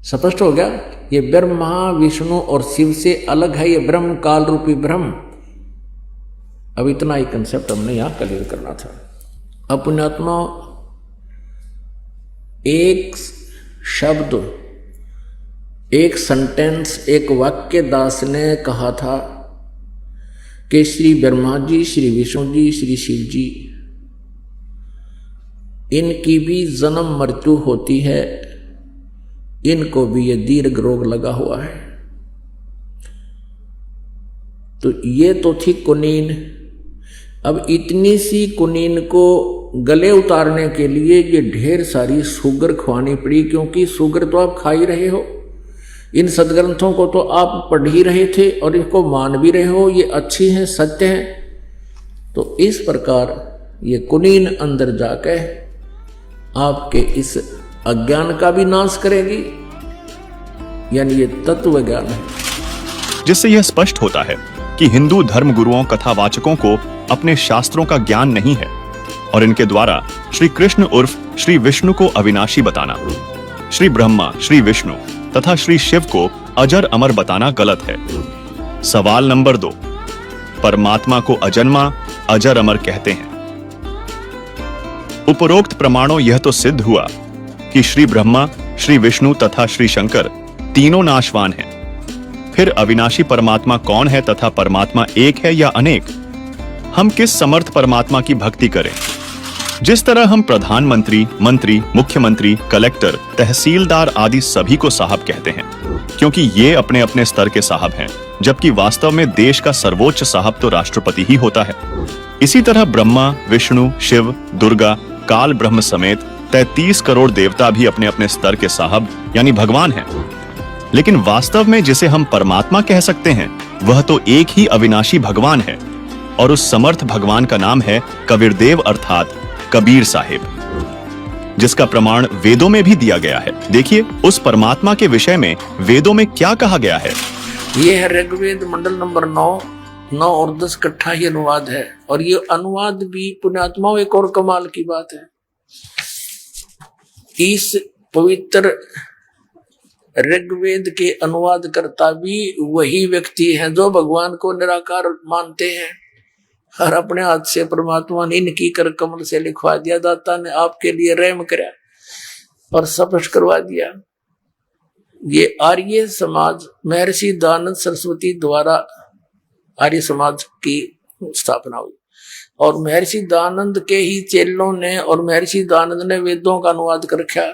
स्पष्ट हो गया? ये ब्रह्मा विष्णु और शिव से अलग है, ये ब्रह्म काल रूपी ब्रह्म। अब इतना ही कंसेप्ट हमने यहां क्लियर करना था। अब पुण्यात्मा, एक शब्द, एक सेंटेंस, एक वाक्य दास ने कहा था कि श्री ब्रह्मा जी, श्री विष्णु जी, श्री शिव जी, इनकी भी जन्म मृत्यु होती है, इनको भी ये दीर्घ रोग लगा हुआ है। तो ये तो थी कुनीन। अब इतनी सी कुनीन को गले उतारने के लिए ये ढेर सारी शुगर खुआनी पड़ी, क्योंकि शुगर तो आप खा ही रहे हो, इन सदग्रंथों को तो आप पढ़ ही रहे थे और इनको मान भी रहे हो, ये अच्छी हैं, सत्य हैं। तो इस प्रकार ये कुनीन अंदर जाके आपके इस अज्ञान का भी नाश करेगी, यानी ये तत्व ज्ञान है। जिससे यह स्पष्ट होता है कि हिंदू धर्म गुरुओं कथावाचकों को अपने शास्त्रों का ज्ञान नहीं है और इनके द्वारा श्री कृष्ण उर्फ श्री विष्णु को अविनाशी बताना, श्री ब्रह्मा, श्री विष्णु तथा श्री शिव को अजर अमर बताना गलत है। सवाल नंबर 2, परमात्मा को अजन्मा, अजर अमर कहते हैं। उपरोक्त प्रमाणों यह तो सिद्ध हुआ कि श्री ब्रह्मा, श्री विष्णु तथा श्री शंकर तीनों नाशवान हैं। फिर अविनाशी परमात्मा कौन है तथा परमात्मा एक है या अनेक? हम किस समर्थ परमात्मा की भक्ति करें? जिस तरह हम प्रधानमंत्री, मंत्री, मुख्यमंत्री, कलेक्टर, तहसीलदार आदि सभी को साहब कहते हैं, क्योंकि ये अपने अपने स्तर के साहब हैं, जबकि वास्तव में देश का सर्वोच्च साहब तो राष्ट्रपति ही होता है। इसी तरह ब्रह्मा, विष्णु, शिव, दुर्गा, काल ब्रह्म समेत 33 करोड़ देवता भी अपने अपने स्तर के साहब यानी भगवान हैं। लेकिन वास्तव में जिसे हम परमात्मा कह सकते हैं, वह तो एक ही अविनाशी भगवान है, और उस समर्थ भगवान का नाम है कबीरदेव अर्थात कबीर साहिब, जिसका प्रमाण वेदों में भी दिया गया है। देखिए उस परमात्मा के विषय में वेदों में क्या कहा गया है। यह है ऋग्वेद मंडल नंबर 9 और 10 इकट्ठा ही अनुवाद है। और ये अनुवाद भी पुण्यात्माओं, एक और कमाल की बात है, इस पवित्र ऋग्वेद के अनुवाद करता भी वही व्यक्ति हैं जो भगवान को निराकार मानते हैं, और अपने हाथ से परमात्मा ने इनकी कर कमल से लिखवा दिया। दाता ने आपके लिए रहम कराया और स्पष्ट करवा दिया। ये आर्य समाज महर्षि दयानंद सरस्वती द्वारा आर्य समाज की स्थापना हुई, और महर्षि दयानंद के ही चेलों ने और महर्षि दयानंद ने वेदों का अनुवाद कर रखा।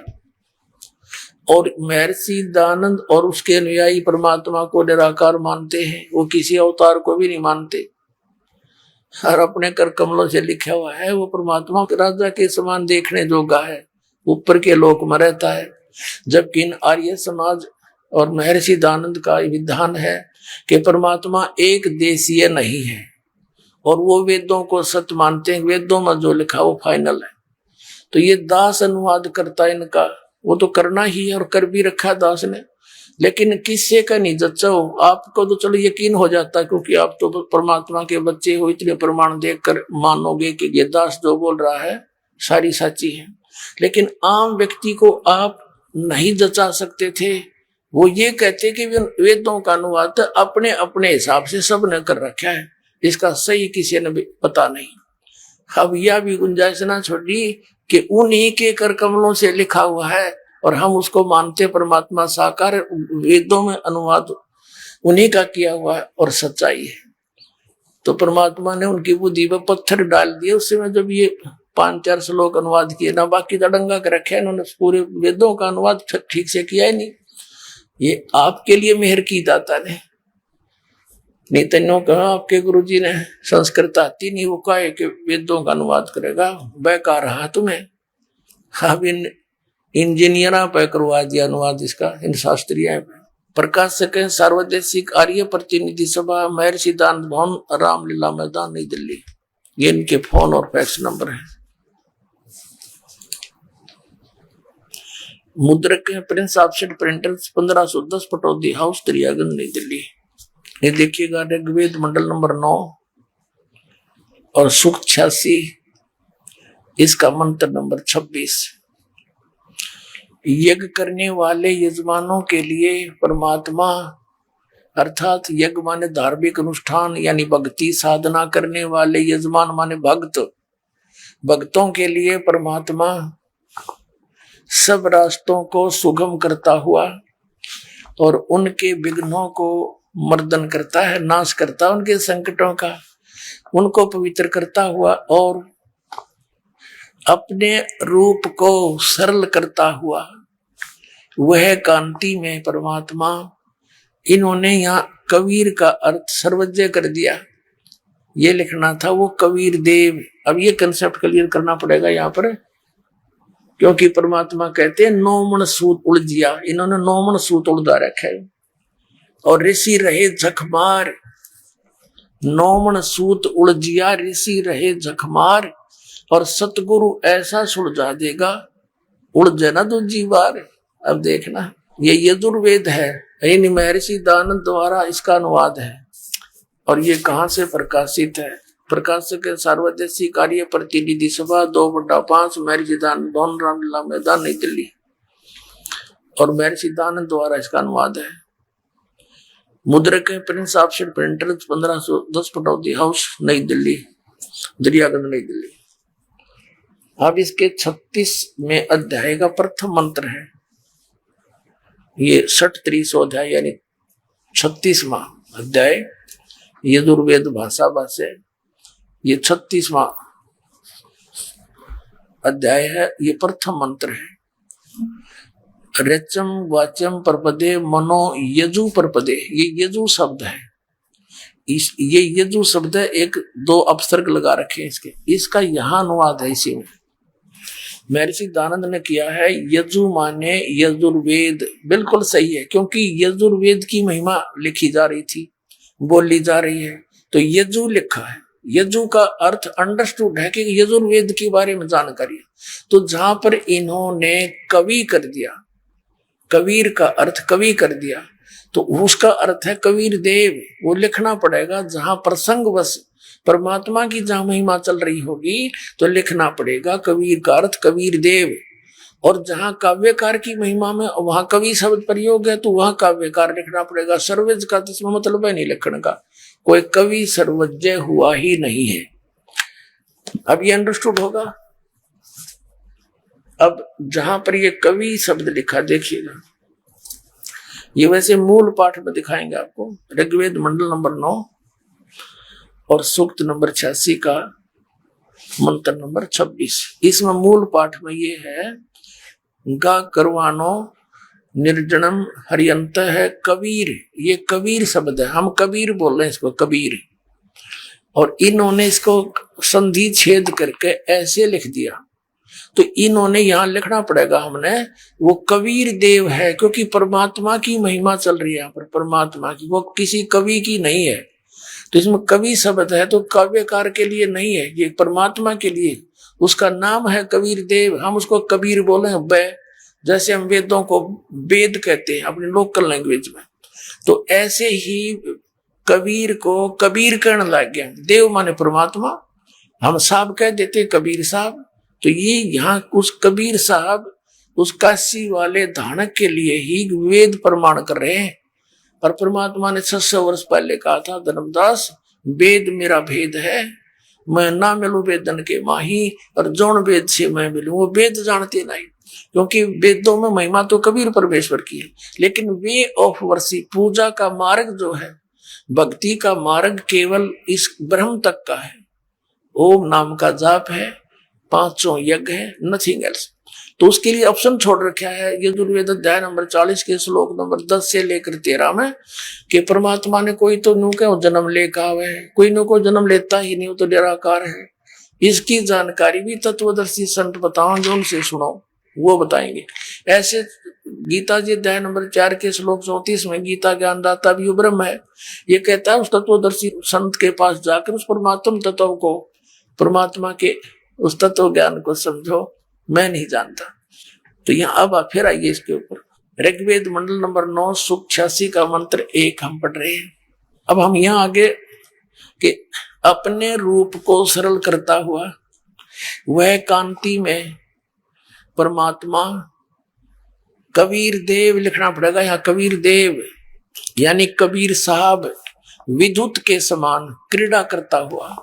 और महर्षि दयानंद और उसके अनुयायी परमात्मा को निराकार मानते हैं, वो किसी अवतार को भी नहीं मानते, और अपने कर कमलों से लिखा हुआ है वो परमात्मा के राजा के समान देखने जोगा है, ऊपर के लोक में रहता है। जबकि इन आर्य समाज और महर्षि दयानंद का विधान है कि परमात्मा एक देशीय नहीं है, और वो वेदों को सत्य मानते हैं, वेदों में जो लिखा वो फाइनल है। तो ये दास अनुवाद करता इनका, वो तो करना ही है और कर भी रखा दास ने। लेकिन किससे का नहीं जच्चा हो, आपको तो चलो यकीन हो जाता है, क्योंकि आप तो परमात्मा के बच्चे हो, इतने प्रमाण देखकर मानोगे कि ये दास जो बोल रहा है सारी सच्ची है। लेकिन आम व्यक्ति को आप नहीं जचा सकते थे। वो ये कहते कि वेदों का अनुवाद अपने अपने हिसाब से सब ने कर रखा है, इसका सही किसी ने भी पता नहीं। अब यह भी गुंजाइश ना छोड़ी कि उन्हीं के कर कमलों से लिखा हुआ है और हम उसको मानते परमात्मा साकार, वेदों में अनुवाद उन्हीं का किया हुआ है और सच्चाई है। तो परमात्मा ने उनकी बुद्धि पर पत्थर डाल दिए उस समय जब ये 5-4 श्लोक अनुवाद किए ना, बाकी दड़ंगा कर रखे। इन्होंने पूरे वेदों का अनुवाद ठीक से किया ही नहीं। ये आपके लिए मेहर की दाता ने, नहीं तो कहा आपके गुरुजी ने संस्कृत आती नहीं, वो कहे कि वेदों का अनुवाद करेगा, बेकार रहा तुम्हें। अब इन इंजीनियरा पे करवा दिया अनुवाद इसका, इन शास्त्रीय पे। प्रकाशक है सार्वदेशिक आर्य प्रतिनिधि सभा, महर्षि दानंद भवन, रामलीला मैदान, नई दिल्ली। ये इनके फोन और फैक्स नंबर है। मुद्रक है Prince offset printers, 1510 Pataudi house, Daryaganj, नई दिल्ली। ये देखिएगा ऋग्वेद मंडल नंबर 9 और सूक्त 86, इसका मंत्र नंबर 26। यज्ञ करने वाले यजमानों के लिए परमात्मा, अर्थात यज्ञ माने धार्मिक अनुष्ठान यानी भक्ति साधना करने वाले यजमान माने भक्त, भक्तों के लिए परमात्मा सब रास्तों को सुगम करता हुआ और उनके विघ्नों को मर्दन करता है, नाश करता है उनके संकटों का, उनको पवित्र करता हुआ और अपने रूप को सरल करता हुआ वह कांति में परमात्मा। इन्होंने यहाँ कबीर का अर्थ सर्वज्ञ कर दिया, ये लिखना था वो कबीर देव। अब ये कंसेप्ट क्लियर करना पड़ेगा यहाँ पर, क्योंकि परमात्मा कहते हैं 9 मन सूत उलझिया, इन्होंने 9 मन सूत उलझा रखा है। और ऋषि रहे झकमार, 9 मन सूत उलझिया ऋषि रहे झकमार, और सतगुरु ऐसा सुलझा देगा उलझे ना दूजी बार। अब देखना ये यजुर्वेद है, इन महर्षि दानंद द्वारा इसका अनुवाद है। और ये कहाँ से प्रकाशित है? प्रकाशक सार्वदेशिक कार्य प्रतिनिधि सभा 2/5 महर्षि दानंद भवन, रामलीला मैदान, नई दिल्ली। और महर्षि दानंद द्वारा इसका अनुवाद है। मुद्रक है Prince offset printers, 1510 Pataudi house, नई दिल्ली, दरियागंज, नई दिल्ली। अब इसके 36वें अध्याय का प्रथम मंत्र है। ये 60 अध्याय यानी 36वां अध्याय यजुर्वेद भाषा भाष्य, ये 36वां अध्याय है। ये प्रथम मंत्र है। रचम वाचम परपदे मनो यजु परपदे, ये यजु शब्द है। ये यजु शब्द है, 1-2 अपसर्ग लगा रखे हैं इसके, इसका यहाँ अनुवाद है। इसी में महर्षि दानंद ने किया है। यजु माने यजुर्वेद, बिल्कुल सही है, क्योंकि यजुर्वेद की महिमा लिखी जा रही थी, बोली जा रही है, तो यजु लिखा है। यजु का अर्थ अंडरस्टूड है कि यजुर्वेद के बारे में जानकारी है। तो जहां पर इन्होंने कवि कर दिया, कबीर का अर्थ कवि कर दिया, तो उसका अर्थ है कबीर देव। वो लिखना पड़ेगा जहां प्रसंग बस परमात्मा की जहां महिमा चल रही होगी तो लिखना पड़ेगा कबीर का अर्थ कबीर देव। और जहां काव्यकार की महिमा में वहां कवि शब्द प्रयोग है तो वहां काव्यकार लिखना पड़ेगा। सर्वज्ञ का तो इसमें मतलब है नहीं लिखने का, कोई कवि सर्वज्ञ हुआ ही नहीं है। अब ये अंडरस्टूड होगा। अब जहां पर ये कवि शब्द लिखा देखिएगा, ये वैसे मूल पाठ में दिखाएंगे आपको। ऋग्वेद मंडल नंबर 9 और सूक्त नंबर 86 का मंत्र नंबर 26। इसमें मूल पाठ में ये है, गा करवानो निर्जनम हरियंत है कबीर। ये कबीर शब्द है, हम कबीर बोल रहे हैं इसको, कबीर। और इन्होंने इसको संधि छेद करके ऐसे लिख दिया, तो इन्होंने यहां लिखना पड़ेगा हमने वो कबीर देव है, क्योंकि परमात्मा की महिमा चल रही है यहाँ पर, परमात्मा की, वो किसी कवि की नहीं है। तो इसमें कवि शब्द है तो काव्यकार के लिए नहीं है, ये परमात्मा के लिए। उसका नाम है कबीर देव, हम उसको कबीर बोले हैं। बै जैसे हम वेदों को वेद कहते हैं अपने लोकल लैंग्वेज में, तो ऐसे ही कबीर को कबीर कहने लग गया। देव माने परमात्मा, हम साहब कह देते कबीर साहब, तो ये यहाँ उस कबीर साहब उस काशी वाले धानक के लिए ही वेद प्रमाण कर रहे हैं। और परमात्मा ने 600 वर्ष पहले कहा था, धर्मदास वेद मेरा भेद है, मैं ना मिलूं वेदन के माही, और जौन वेद से मैं मिलूं वो वेद जानते नहीं। क्योंकि वेदों में महिमा तो कबीर परमेश्वर की है, लेकिन वे ऑफ वर्शिप, पूजा का मार्ग जो है, भक्ति का मार्ग केवल इस ब्रह्म तक का है। ओम नाम का जाप है, 500 यज्ञ है, नथिंग एल्स। तो उसके लिए ऑप्शन छोड़ रखा है यजुर्वेद अध्याय नंबर 40 के श्लोक नंबर 10 से लेकर 13 में, कि परमात्मा ने कोई तो नु के जन्म लेकर आवे है, कोई नु को जन्म लेता ही नहीं, वो तो निराकार है। इसकी जानकारी भी तत्वदर्शी संत बताओ, जो उनसे सुनो वो बताएंगे। ऐसे गीता जी अध्याय नंबर 4 के श्लोक 34 में गीता ज्ञान दाता भी ब्रह्म है, ये कहता है उस तत्वदर्शी संत के पास जाकर उस परमात्म तत्व को, परमात्मा के उस तत्व ज्ञान को समझो, मैं नहीं जानता। तो यहाँ अब आप फिर आइए इसके ऊपर। ऋग्वेद मंडल नंबर 9 सूक्त 86 का मंत्र 1 हम पढ़ रहे हैं। अब हम यहाँ आगे कि अपने रूप को सरल करता हुआ वह कांति में परमात्मा कबीर देव लिखना पड़ेगा। यहाँ कबीर देव यानी कबीर साहब विद्युत के समान क्रीड़ा करता हुआ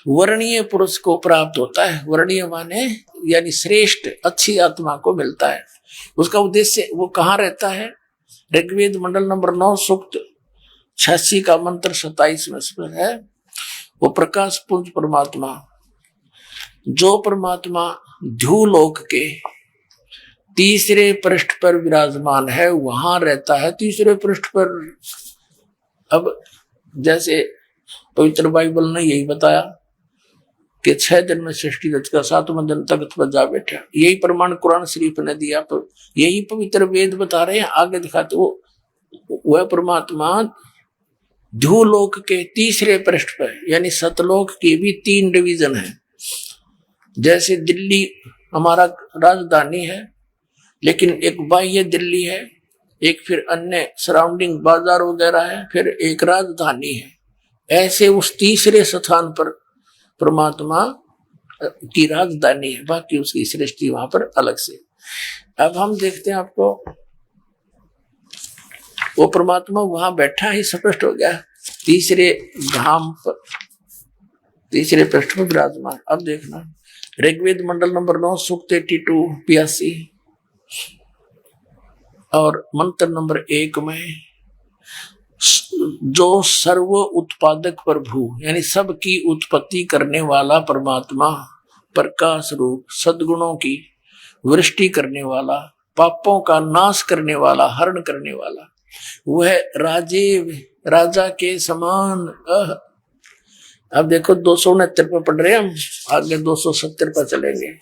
वर्णीय पुरुष को प्राप्त होता है। वर्णीय माने यानी श्रेष्ठ, अच्छी आत्मा को मिलता है। उसका उद्देश्य वो कहाँ रहता है? ऋग्वेद मंडल नंबर 9 सूक्त 86 का मंत्र 27 में है। वो प्रकाश पुंज परमात्मा, जो परमात्मा ध्युलोक के तीसरे पृष्ठ पर विराजमान है, वहां रहता है तीसरे पृष्ठ पर। अब जैसे पवित्र बाइबल ने यही बताया कि 6 दिन में सृष्टि रच का 7वें दिन तख्त पर जा बैठा, यही प्रमाण कुरान शरीफ ने दिया। तो यही पवित्र वेद बता रहे हैं, आगे दिखाते वह परमात्मा ध्युलोक के तीसरे पृष्ठ पर, यानी सतलोक की भी 3 डिवीजन है। जैसे दिल्ली हमारा राजधानी है, लेकिन एक बाह्य दिल्ली है, एक फिर अन्य सराउंडिंग बाजार वगैरह है, फिर एक राजधानी है। ऐसे उस तीसरे स्थान पर परमात्मा की राजधानी है, बाकी उसकी सृष्टि वहां पर अलग से। अब हम देखते हैं, आपको वो परमात्मा वहां बैठा ही स्पष्ट हो गया, तीसरे धाम पर, तीसरे पृष्ठ पर विराजमान। अब देखना ऋग्वेद मंडल नंबर 9 सूक्त 82 और मंत्र नंबर 1 में, जो सर्व उत्पादक प्रभु यानी सबकी उत्पत्ति करने वाला परमात्मा, प्रकाश रूप, सद्गुणों की वृष्टि करने वाला, पापों का नाश करने वाला, हरण करने वाला, वह राजा के समान। अब देखो 269 पर पढ़ रहे हैं हम, आगे 270 पर चलेंगे।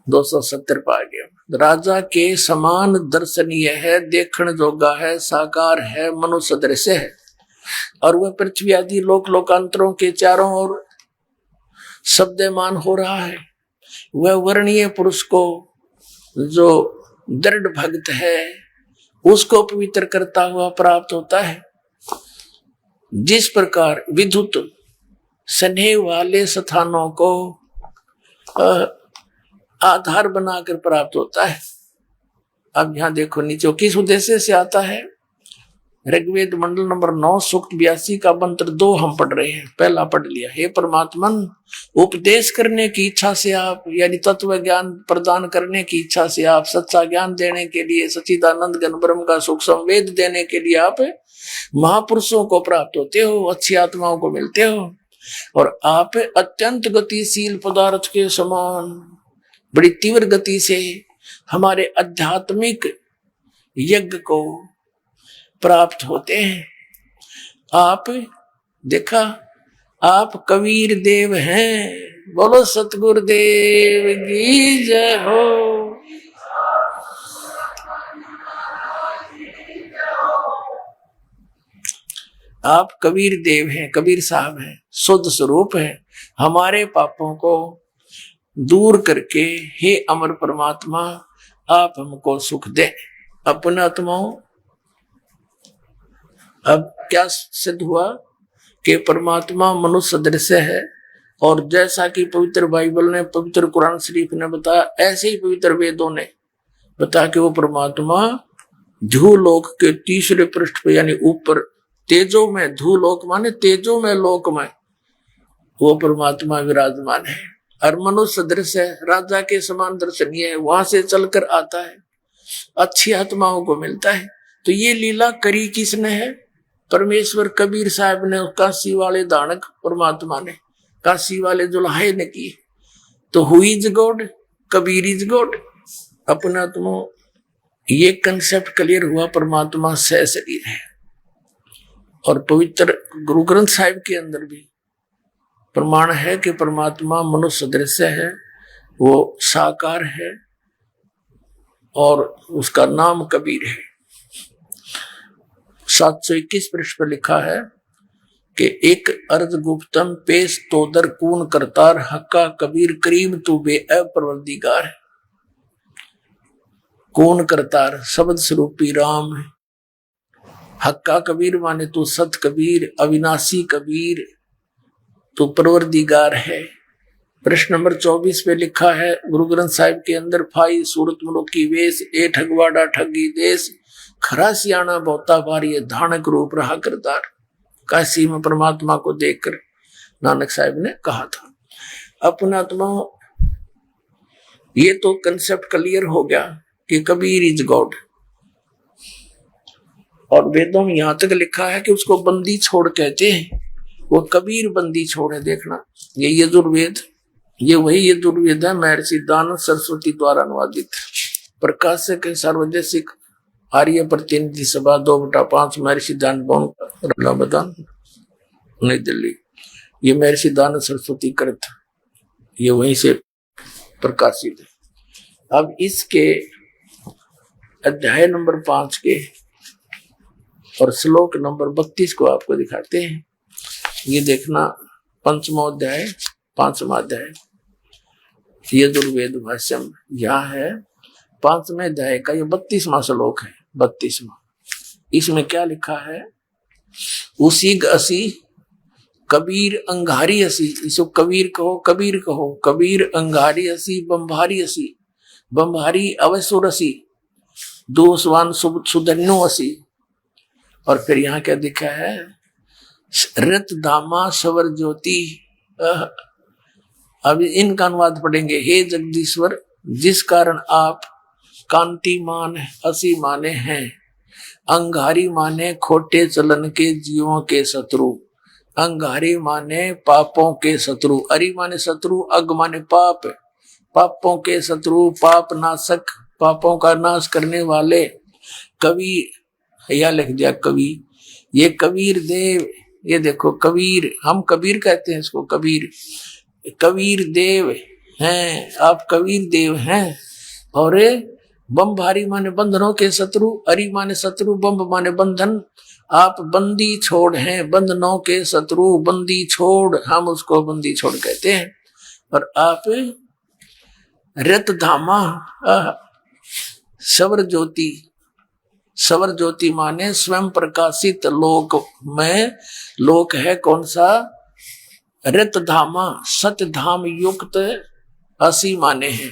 270 पर आ गया। राजा के समान दर्शनीय है, देखण जोगा है, साकार है, मनुष्य सदृश्य है, और वह पृथ्वी आदि लोक लोकांतरों के चारों ओर शब्दमान हो रहा है। वह वर्णीय पुरुष को, जो दृढ़ भक्त है, उसको पवित्र करता हुआ प्राप्त होता है। जिस प्रकार विद्युत स्नेह वाले स्थानों को आधार बनाकर प्राप्त होता है। अब यहां देखो नीचे किस उद्देश्य से आता है। ऋग्वेद मंडल नंबर 9 सूक्त 82 का मंत्र 2 हम पढ़ रहे हैं। पहला पढ़ लिया, हे परमात्मन, उपदेश करने की इच्छा से आप, यानी तत्व ज्ञान प्रदान करने की इच्छा से आप, सच्चा ज्ञान देने के लिए, सच्चिदानंद घन ब्रह्म का सुख संवेद देने के लिए आप महापुरुषों को प्राप्त होते हो, अच्छी आत्माओं को मिलते हो, और आप अत्यंत गतिशील पदार्थ के समान बड़ी तीव्र गति से हमारे आध्यात्मिक यज्ञ को प्राप्त होते हैं। आप देखा, आप कबीर देव हैं। बोलो सतगुरुदेव की जय हो। आप कबीर देव हैं, कबीर साहब हैं, शुद्ध स्वरूप हैं। हमारे पापों को दूर करके हे अमर परमात्मा, आप हमको सुख दे। अपने आत्माओं, अब क्या सिद्ध हुआ कि परमात्मा मनुष्य सदृश है, और जैसा कि पवित्र बाइबल ने, पवित्र कुरान शरीफ ने बताया, ऐसे ही पवित्र वेदों ने बताया कि वो परमात्मा धूलोक के तीसरे पृष्ठ पे यानी ऊपर तेजो में, धूलोक माने तेजो में, लोक में वो परमात्मा विराजमान है। और मनुष्य दृश्य है, राजा के समान दर्शनीय है, वहां से चलकर आता है, अच्छी आत्माओं को मिलता है। तो ये लीला करी किसने है? परमेश्वर कबीर साहब ने, काशी वाले दानक परमात्मा ने, काशी वाले जुल्हाए ने की। तो who is God? Kabir is God. अपना तुम ये कंसेप्ट क्लियर हुआ, परमात्मा सह शरीर है। और पवित्र गुरु ग्रंथ साहिब के अंदर भी प्रमाण है कि परमात्मा मनुष्य दृश्य है, वो साकार है और उसका नाम कबीर है। 721 पृष्ठ पर लिखा है कि एक अर्ज गुप्तम पेश तोदर कून करतार हक्का कबीर करीब तू बे परवरदिगार है। कौन करतार शब्द स्वरूपी राम है। हक्का कबीर माने तू सत कबीर, अविनाशी कबीर, तू परवरदिगार है। प्रश्न नंबर 24 पे लिखा है गुरु ग्रंथ साहिब के अंदर, फाई सूरत मनुकी वेश ए ठगवाड़ा ठगी देश, खरा सियाना बहुता भारी धानक रूप रहा करतार। काशी में परमात्मा को देखकर नानक साहिब ने कहा था। अपना तुम ये तो कंसेप्ट क्लियर हो गया कि कबीर इज गॉड। और वेदों में यहां तक लिखा है कि उसको बंदी छोड़ कहते हैं, वो कबीर बंदी छोड़ है। देखना ये यजुर्वेद, ये वही यजुर्वेद है महर्षि दानव सरस्वती द्वारा अनुवादित, प्रकाशक सार्वजनिक आर्य प्रतिनिधि सभा 2/5 महर्षि दान भवन नई दिल्ली। ये महर्षि दानव सरस्वती कृत, ये वहीं से प्रकाशित है। अब इसके अध्याय नंबर 5 के और श्लोक नंबर 32 को आपको दिखाते हैं। ये देखना, पंचमो अध्याय 5वां अध्याय यजुर्वेद भाष्यम, यहाँ है 5वें अध्याय का ये 32वां श्लोक है। 32वां, इसमें क्या लिखा है? उसी असी कबीर अंगारी असी, इसको कबीर कहो, कबीर कहो, कबीर अंगारी असी बंभारी असी, बंभारी अवसुर असी, दोषवान सुधन्यो असी। और फिर यहाँ क्या लिखा है? रत धामा सवर ज्योति। अब इनका अनुवाद पढ़ेंगे। हे जगदीश्वर, जिस कारण आप कांतिमान असी माने हैं, अंगारी माने खोटे चलन के जीवों के शत्रु, अंगारी माने पापों के शत्रु, अरि माने शत्रु, अग माने पाप, पापों के शत्रु, पाप नाशक, पापों का नाश करने वाले कवि, या लिख दिया कवि, ये कबीर देव। ये देखो कबीर, हम कबीर कहते हैं इसको, कबीर, कबीर देव हैं आप, कबीर देव हैं। और बंभारी माने बंधनों के शत्रु, अरि माने शत्रु, बंब माने बंधन, आप बंदी छोड़ हैं, बंधनों के शत्रु, बंदी छोड़, हम उसको बंदी छोड़ कहते हैं। और आप रत धामा सवर ज्योति, सवर ज्योति माने स्वयं प्रकाशित लोक में, लोक है कौन सा? रत धामा, सत्य धाम युक्त असी माने हैं।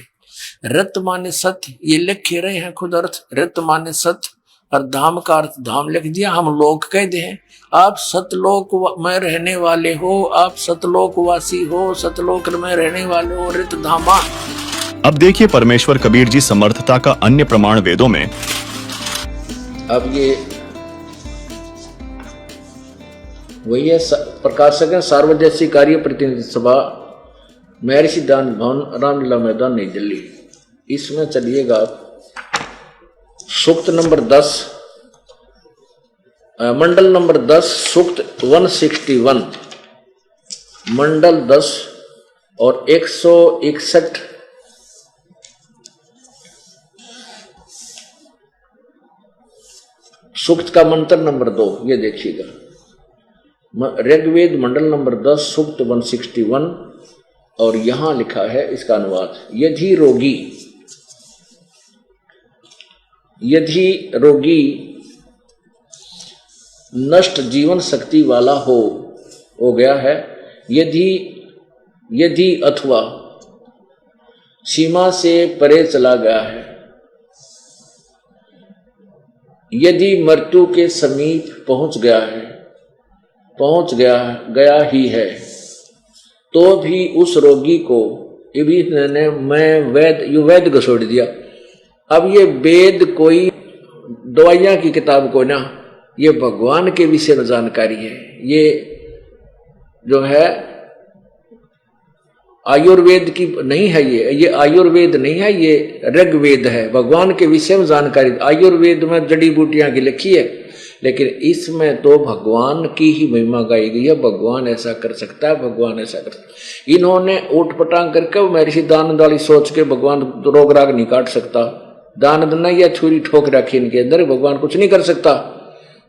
रत माने सत्य, ये लिख रहे हैं खुद अर्थ, रत माने सत्य और धाम का अर्थ धाम लिख दिया, हम लोक कह दे। आप सतलोक में रहने वाले हो, आप सतलोकवासी हो, सतलोक में रहने वाले हो, रत धामा। अब देखिए परमेश्वर कबीर जी समर्थता का अन्य प्रमाण वेदों में। अब ये वही है, प्रकाशक है सार्वजनिक कार्य प्रतिनिधि सभा महर्षि दान भवन रामलीला मैदान नई दिल्ली। इसमें चलिएगा सूक्त नंबर 10, मंडल नंबर 10, सूक्त 161, मंडल 10 और 161 सूक्त का मंत्र नंबर 2। ये देखिएगा, ऋग्वेद मंडल नंबर 10 सूक्त 161 और यहां लिखा है इसका अनुवाद। यदि रोगी नष्ट जीवन शक्ति वाला हो गया है, यदि यदि अथवा सीमा से परे चला गया है, यदि मृत्यु के समीप पहुंच गया ही है, तो भी उस रोगी को वैद को छोड़ दिया। अब ये वेद कोई दवाइयां की किताब को ना, ये भगवान के विषय में जानकारी है। ये जो है आयुर्वेद की नहीं है, ये आयुर्वेद नहीं है, ये ऋग्वेद है, भगवान के विषय में जानकारी। आयुर्वेद में जड़ी बूटियां की लिखी है, लेकिन इसमें तो भगवान की ही महिमा गाई गई है। भगवान ऐसा कर सकता है, भगवान ऐसा कर सकता है। इन्होंने ऊट पटांग करके महर्षि दानंद वाली सोच के भगवान रोग राग नहीं काट सकता। दानंद ने यह छुरी ठोक रखी इनके अंदर, भगवान कुछ नहीं कर सकता।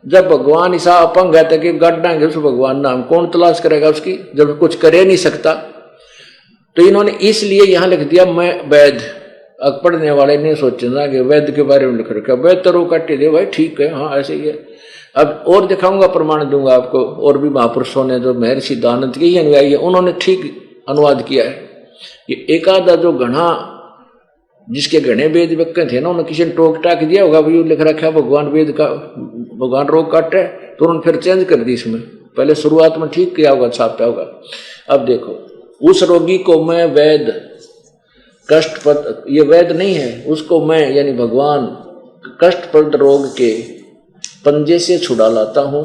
जब भगवान ऐसा अपंग है कि गाड़ांगे उस भगवान नाम कौन तलाश करेगा उसकी, जब कुछ करे नहीं सकता। तो इन्होंने इसलिए यहां लिख दिया मैं वैद। अब पढ़ने वाले ने सोचना कि वैद के बारे में लिख रखा, वैद तो रो काटे दे भाई, ठीक है, हाँ ऐसे ही है। अब और दिखाऊंगा, प्रमाण दूंगा आपको। और भी महापुरुषों ने जो महर्षि दानंद के ही अनुयायी है, उन्होंने ठीक अनुवाद किया है। ये एकादा जो घना जिसके घने वेद वाक्य थे ना, उन्होंने किसी ने टोक टाक दिया होगा, भाई लिख रखा है भगवान वेद का, भगवान रोग काटे, तो उन्होंने फिर चेंज कर दी इसमें। पहले शुरुआत में ठीक किया होगा, छापा होगा। अब देखो, उस रोगी को मैं वैद कष्टप्रद, ये वैद नहीं है, उसको मैं यानी भगवान कष्टप्रद रोग के पंजे से छुड़ा लाता हूं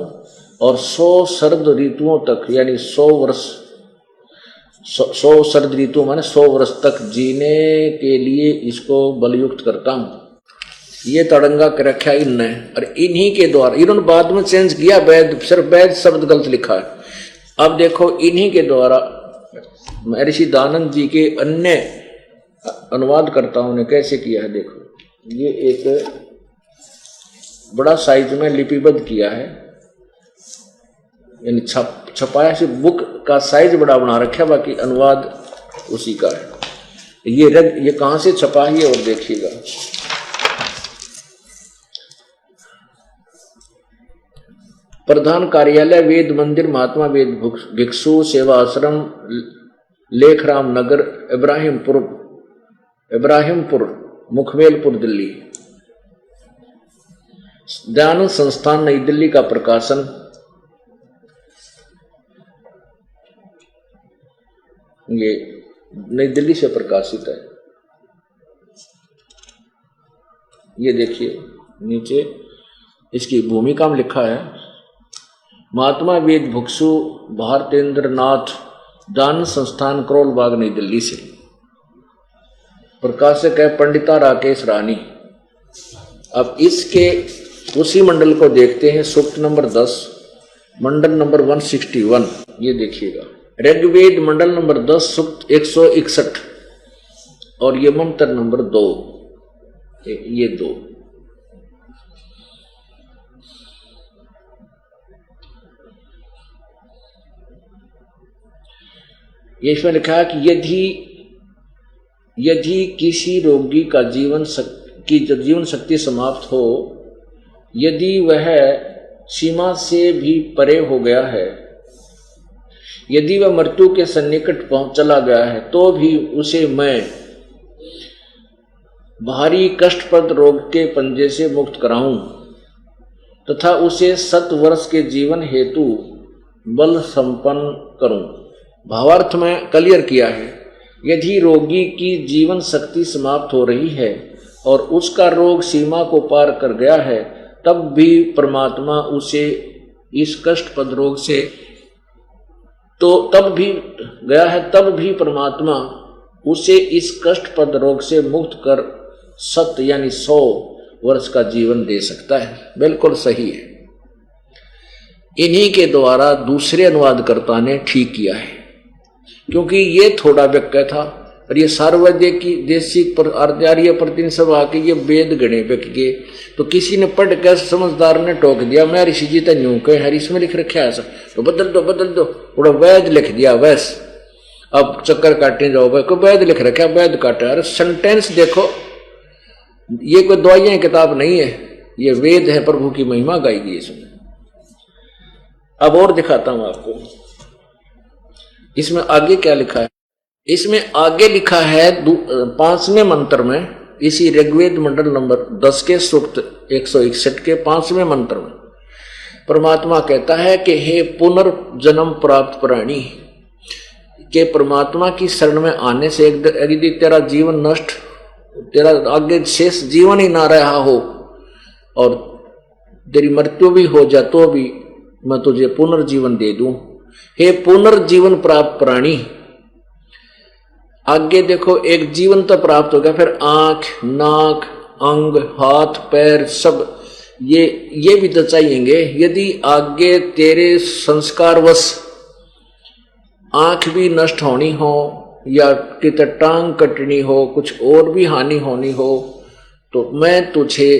और 100 शरद ऋतुओं तक यानी 100 वर्ष, 100 शरद ऋतु माने 100 वर्ष तक जीने के लिए इसको बलयुक्त करता हूं। ये तड़ंगा कर रखा इनने, और इन्हीं के द्वारा, इन्होंने बाद में चेंज किया वैद, सिर्फ वैद शब्द गलत लिखा है। अब देखो, इन्हीं के द्वारा महर्षि दानंद जी के अन्य अनुवादकर्ताओं ने कैसे किया है। देखो, ये एक बड़ा साइज में लिपिबद्ध किया है, यानी छपाया से बुक का साइज बड़ा बना रखा है, बाकी अनुवाद उसी का है। ये कहां से छपा है और देखिएगा। प्रधान कार्यालय वेद मंदिर महात्मा वेद भिक्षु सेवा आश्रम लेखराम नगर इब्राहिमपुर मुखमेलपुर दिल्ली। दयानंद संस्थान नई दिल्ली का प्रकाशन। ये नई दिल्ली से प्रकाशित है। ये देखिए नीचे इसकी भूमिका में लिखा है, महात्मा वेद भिक्षु भारतेंद्र नाथ दयानंद संस्थान करोल बाग नई दिल्ली से। प्रकाशक है पंडिता राकेश रानी। अब इसके उसी मंडल को देखते हैं, सूक्त नंबर 10 मंडल नंबर 161। ये देखिएगा, ऋग्वेद मंडल नंबर 10 सूक्त 161 और ये मंत्र नंबर 2, ये 2। ये इसमें लिखा है कि यदि किसी रोगी का जीवन शक्ति समाप्त हो, यदि वह सीमा से भी परे हो गया है, यदि वह मृत्यु के सन्निकट चला गया है, तो भी उसे मैं भारी कष्टप्रद रोग के पंजे से मुक्त कराऊं तथा उसे 7 वर्ष के जीवन हेतु बल संपन्न करूं। भावार्थ में क्लियर किया है, यदि रोगी की जीवन शक्ति समाप्त हो रही है और उसका रोग सीमा को पार कर गया है, तब भी परमात्मा उसे इस कष्टप्रद रोग से तब भी परमात्मा उसे इस कष्टप्रद रोग से मुक्त कर 7 यानी 100 वर्ष का जीवन दे सकता है। बिल्कुल सही है। इन्हीं के द्वारा दूसरे अनुवादकर्ता ने ठीक किया है, क्योंकि ये थोड़ा वाक्य था और ये सार्वजनिक की देशी पर आर्य प्रतिनिधि सभा के ये वेद गणे व्यक्ति के, तो किसी ने पढ़ कर समझदार ने टोक दिया, मैं ऋषि जी तन्यू कहे हरी इसमें लिख रखा है ऐसा, तो बदल दो थोड़ा वैद लिख दिया वैस। अब चक्कर काटने जाओ, को वैद लिख रखा, वैद काटा। अरे सेंटेंस देखो, ये कोई दवाइयां किताब नहीं है, ये वेद है, प्रभु की महिमा गाई गई इसमें। अब और दिखाता हूं आपको, इसमें आगे क्या लिखा है। इसमें आगे लिखा है 5वें मंत्र में, इसी ऋग्वेद मंडल नंबर 10 के सूक्त 161 के 5वें मंत्र में परमात्मा कहता है कि हे पुनर्जन्म प्राप्त प्राणी, के परमात्मा की शरण में आने से यदि तेरा जीवन नष्ट, तेरा आगे शेष जीवन ही ना रहा हो और तेरी मृत्यु भी हो जाए तो भी मैं तुझे पुनर्जीवन दे दूं। हे पुनर्जीवन प्राप्त प्राणी, आगे देखो एक जीवन तो प्राप्त हो गया, फिर आंख, नाक, अंग, हाथ, पैर सब ये भी तो चाहिएंगे। यदि आगे तेरे संस्कारवश आंख भी नष्ट होनी हो या कित टांग कटनी हो, कुछ और भी हानि होनी हो, तो मैं तुझे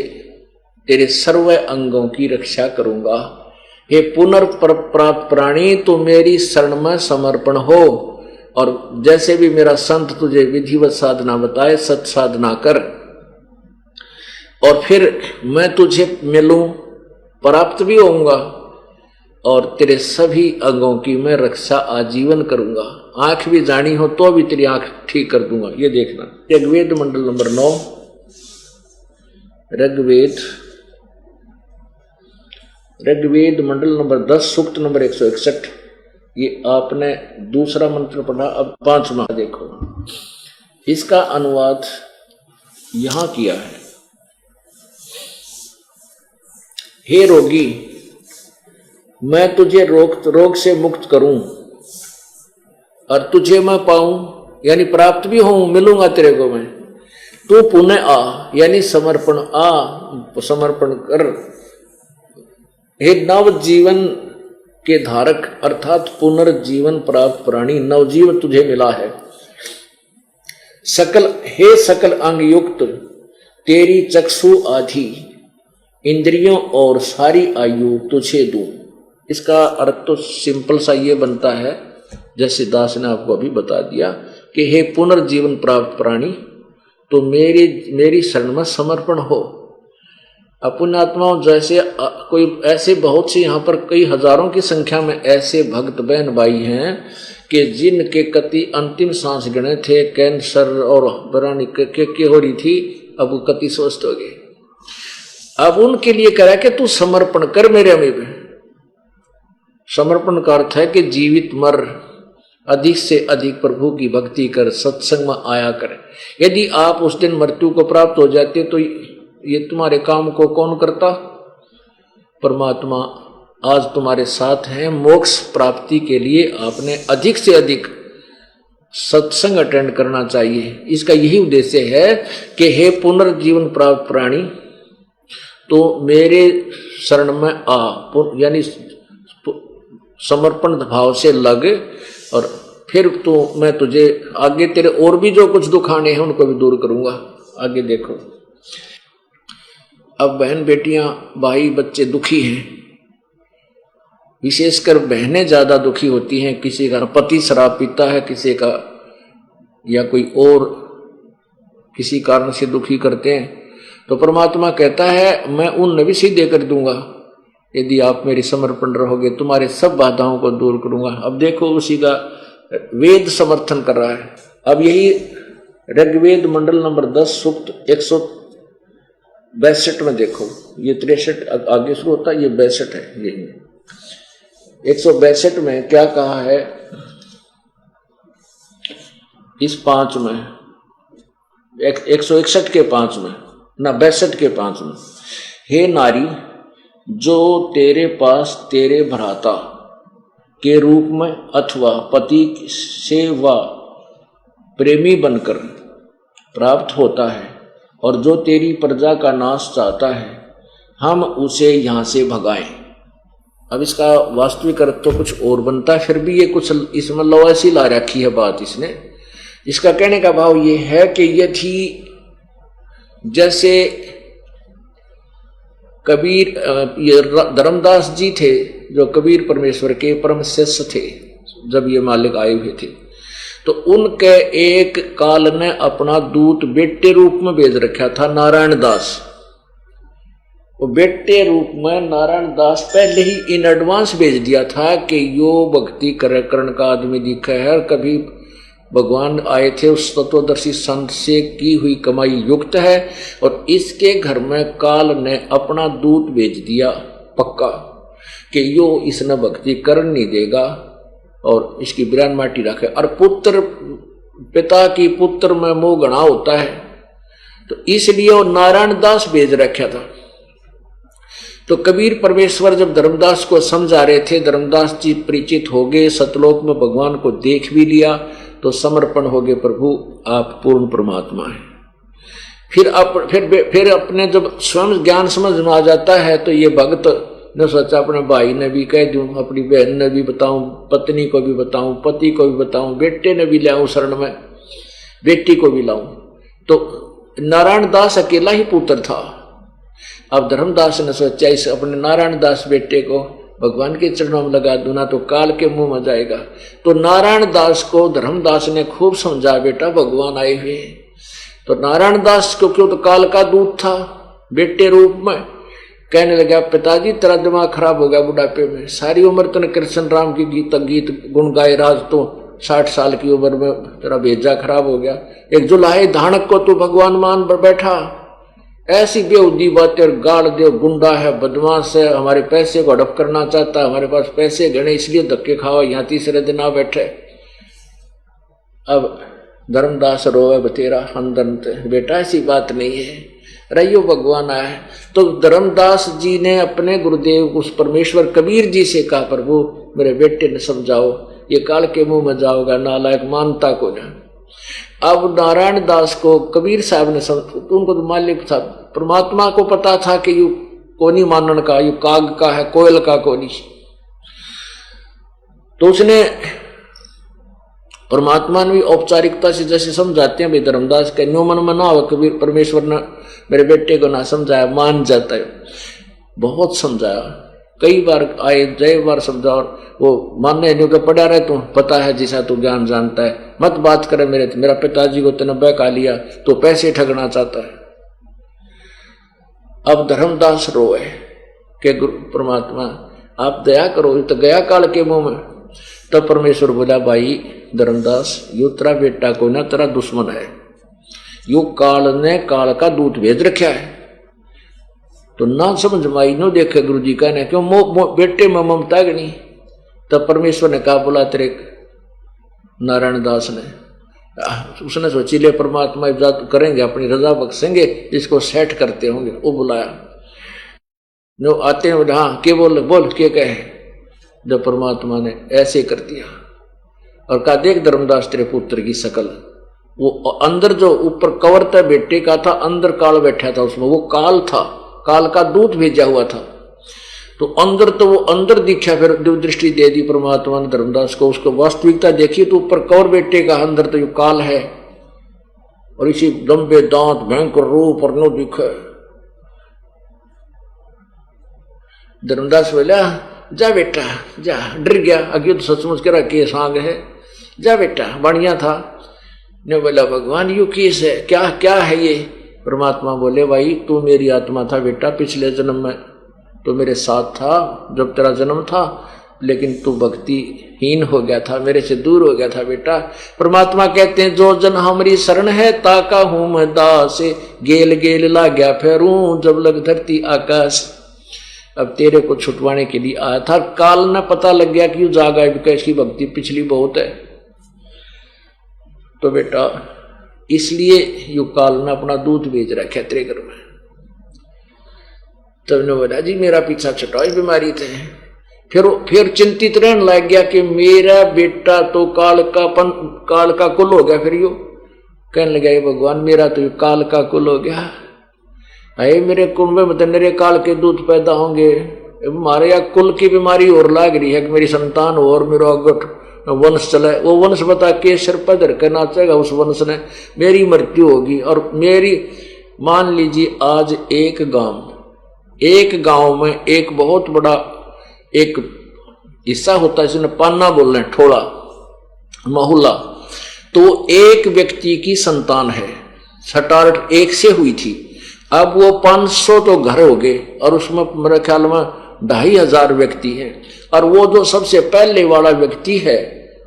तेरे सर्व अंगों की रक्षा करूंगा। हे पुनर्प्राप्त प्राणी, तो मेरी शरण में समर्पण हो और जैसे भी मेरा संत तुझे विधिवत साधना बताए सत साधना कर, और फिर मैं तुझे मिलूं, प्राप्त भी होऊंगा और तेरे सभी अंगों की मैं रक्षा आजीवन करूंगा। आंख भी जानी हो तो भी तेरी आंख ठीक कर दूंगा। ये देखना ऋग्वेद मंडल नंबर 9, ऋग्वेद मंडल नंबर 10 सूक्त नंबर 161। ये आपने दूसरा मंत्र पढ़ा, अब 5वां देखो। इसका अनुवाद यहां किया है। हे रोगी, मैं तुझे रोग से मुक्त करूं और तुझे मैं पाऊं, यानी प्राप्त भी होऊं, मिलूंगा तेरे को मैं। तू पुनः आ, यानी समर्पण समर्पण कर। हे नव जीवन के धारक अर्थात पुनर्जीवन प्राप्त प्राणी, नवजीवन तुझे मिला है। हे सकल अंग युक्त, तेरी चक्षु आदि इंद्रियों और सारी आयु तुझे दूं। इसका अर्थ तो सिंपल सा ये बनता है, जैसे दास ने आपको अभी बता दिया कि हे पुनर्जीवन प्राप्त प्राणी, तो मेरी शरण में समर्पण हो। पुण्यात्माओं, जैसे कोई ऐसे बहुत से यहाँ पर कई हजारों की संख्या में ऐसे भक्त बहन भाई हैं कि जिनके कति अंतिम सांस गिने थे, कैंसर और बरानी के हो रही थी, अब वो कति स्वस्थ हो गए। अब उनके लिए कह रहा है कि तू समर्पण कर मेरे में। समर्पण का अर्थ है कि जीवित मर, अधिक से अधिक प्रभु की भक्ति कर, सत्संग में आया कर। यदि आप उस दिन मृत्यु को प्राप्त हो जाते तो ये तुम्हारे काम को कौन करता? परमात्मा आज तुम्हारे साथ हैं। मोक्ष प्राप्ति के लिए आपने अधिक से अधिक सत्संग अटेंड करना चाहिए। इसका यही उद्देश्य है कि हे पुनर्जीवन प्राप्त प्राणी, तो मेरे शरण में आ, यानी समर्पण भाव से लग, और फिर तो मैं तुझे आगे तेरे और भी जो कुछ दुखाने हैं उनको भी दूर करूंगा। आगे देखो, अब बहन बेटियां भाई बच्चे दुखी हैं, विशेषकर बहनें ज्यादा दुखी होती हैं। किसी का पति शराब पीता है, किसी का या कोई और किसी कारण से दुखी करते हैं, तो परमात्मा कहता है मैं उन भी सीधे कर दूंगा यदि आप मेरी समर्पण रहोगे, तुम्हारे सब बाधाओं को दूर करूंगा। अब देखो उसी का वेद समर्थन कर रहा है। अब यही ऋग्वेद मंडल नंबर 10 सूक्त 162 में देखो, ये 63 आगे शुरू होता है, ये 62 है। यही 162 में क्या कहा है, इस 5 में 161 के 5 में ना 62 के 5 में, हे नारी, जो तेरे पास तेरे भ्राता के रूप में अथवा पति से व प्रेमी बनकर प्राप्त होता है और जो तेरी प्रजा का नाश चाहता है, हम उसे यहां से भगाएं। अब इसका वास्तविक अर्थ तो कुछ और बनता है, फिर भी ये कुछ इसमें लवासी ला रखी है बात इसने। इसका कहने का भाव ये है कि यदि जैसे कबीर, ये धर्मदास जी थे जो कबीर परमेश्वर के परम शिष्य थे, जब ये मालिक आए हुए थे, तो उनके एक काल ने अपना दूत बेटे रूप में भेज रखा था, नारायण दास। वो बेटे रूप में नारायण दास पहले ही इन एडवांस भेज दिया था कि यो भक्ति करण का आदमी दिखा है, कभी भगवान आए थे उस तत्वदर्शी संत से की हुई कमाई युक्त है, और इसके घर में काल ने अपना दूत भेज दिया पक्का कि यो इसने भक्ति कर नहीं देगा और इसकी बिरान माटी रखे। और पुत्र पिता की पुत्र में मोह घना होता है, तो इसलिए वो नारायण दास भेज रखा था। तो कबीर परमेश्वर जब धर्मदास को समझा रहे थे, धर्मदास जी परिचित हो गए, सतलोक में भगवान को देख भी लिया, तो समर्पण हो गए, प्रभु आप पूर्ण परमात्मा हैं। फिर अपने जब स्वयं ज्ञान समझ में आ जाता है, तो ये भक्त ने सोचा अपने भाई ने भी कह दूं, अपनी बहन ने भी बताऊं, पत्नी को भी बताऊं, पति को भी बताऊं, बेटे ने भी लाऊं शरण में, बेटी को भी लाऊं। तो नारायण दास अकेला ही पुत्र था। अब धर्मदास ने सोचा इस अपने नारायण दास बेटे को भगवान के चरणों में लगा दूं ना तो काल के मुंह में जाएगा। तो नारायण दास को धर्मदास ने खूब समझा, बेटा भगवान आए हुए। तो नारायण दास को क्यों, तो काल का दूत था बेटे रूप में। कहने लगा पिताजी तेरा दिमाग खराब हो गया बुढ़ापे में, सारी उम्र तूने कृष्ण राम की गीत गुण गाए, राज तो 60 साल की उम्र में तेरा भेजा खराब हो गया। एक जुलाहे धानक को तू भगवान मान पर बैठा, ऐसी बेहुदी बातें और गाड़ दे, गुंडा है, बदमाश है, हमारे पैसे को हड़प करना चाहता है, हमारे पास पैसे गणे इसलिए धक्के खाओ, यहाँ तीसरे दिन आ बैठे। अब धर्मदास रोवे बतेरा अंदर, बेटा ऐसी बात नहीं है, रहियो भगवान आया है। तो धर्मदास जी ने अपने गुरुदेव उस परमेश्वर कबीर जी से कहा, प्रभु मेरे बेटे ने समझाओ, ये काल के मुंह में जाओगा, नालायक मानता को ना। अब नारायण दास को कबीर साहब ने उनको तो मालिक था, परमात्मा को पता था कि यू कोनी मानन का, यू काग का है, कोयल का कोनी। तो उसने परमात्मा ने भी औपचारिकता से जैसे समझाते हैं भाई धर्मदास के न्यू मन में ना हो, कबीर परमेश्वर ने मेरे बेटे को ना समझाया, मान जाता है। बहुत समझाया, कई बार आए, जय बार समझा, वो मानने नहीं के पड़ा रहे, तू पता है जैसा तू ज्ञान जानता है, मत बात करे मेरा पिताजी को तूने बहका लिया तो पैसे ठगना चाहता है। अब धर्मदास रोए के गुरु परमात्मा आप दया करो, तो गया काल के मुंह में। तब परमेश्वर बोला, भाई धर्मदास यू तेरा बेटा को ना तेरा दुश्मन है, यू काल ने काल का दूत भेज रखा है। तो ना समझ माई नो देखे गुरु जी का ने क्यों बेटे में ममता गणी। तब परमेश्वर ने कहा, बोला तेरे नारायण दास ने, उसने सोची ले परमात्मा इजाजत करेंगे, अपनी रजा बख्शेंगे, इसको सेट करते होंगे। वो बुलाया, जो आते हैं हाँ के बोल के कहे। जब परमात्मा ने ऐसे कर दिया और कहा, देख धर्मदास तेरे पुत्र की शकल, वो अंदर जो ऊपर कवर था बेटे का था, अंदर काल बैठा था उसमें, वो काल था, काल का दूत भेजा हुआ था। तो अंदर तो वो अंदर दिखा, फिर दृष्टि दे दी परमात्मा ने धर्मदास को, उसको वास्तविकता देखी तो ऊपर कवर बेटे का, अंदर तो ये काल है, और इसी लंबे दांत भयंकर रूप और नो दिखे। धर्मदास बोला, जा बेटा जा, डर गया, अगे तो सचमुच करा केस आग है, जा बेटा बढ़िया था। ने बोला, भगवान यू केस है, क्या क्या है ये? परमात्मा बोले, भाई तू मेरी आत्मा था बेटा, पिछले जन्म में तो मेरे साथ था जब तेरा जन्म था, लेकिन तू भक्तिहीन हो गया था, मेरे से दूर हो गया था बेटा। परमात्मा कहते हैं, जो जन हमारी शरण है ताका हूं मैं दास, गेल गेल ला गया फेरूं जब लग धरती आकाश। अब तेरे को छुटवाने के लिए आया था, काल न पता लग गया कि जागा इसकी भक्ति पिछली बहुत है, तो बेटा इसलिए यू काल ने अपना दूध भेज रखा तेरे घर में। तब ने बोला, जी मेरा पीछा छुटाई बीमारी थे। फिर चिंतित रहने लग गया कि मेरा बेटा तो काल का कुल हो गया। फिर यू कहने लगा, ये भगवान मेरा तो काल का कुल हो गया, अरे मेरे कुंभ में तो मेरे काल के दूध पैदा होंगे। हमारे यहाँ कुल की बीमारी और लाग रही है कि मेरी संतान हो और मेरा वंश चले। वो वंश बता के सिर पर धर कर नाचेगा, उस वंश ने मेरी मृत्यु होगी। और मेरी मान लीजिए आज एक गांव में एक बहुत बड़ा एक हिस्सा होता है, जिसने पान्ना बोलना है, ठोड़ा मोहल्ला, तो एक व्यक्ति की संतान है, छटारट एक से हुई थी। अब वो 500 तो घर हो गए और उसमें मेरे ख्याल में 2500 व्यक्ति हैं। और वो जो सबसे पहले वाला व्यक्ति है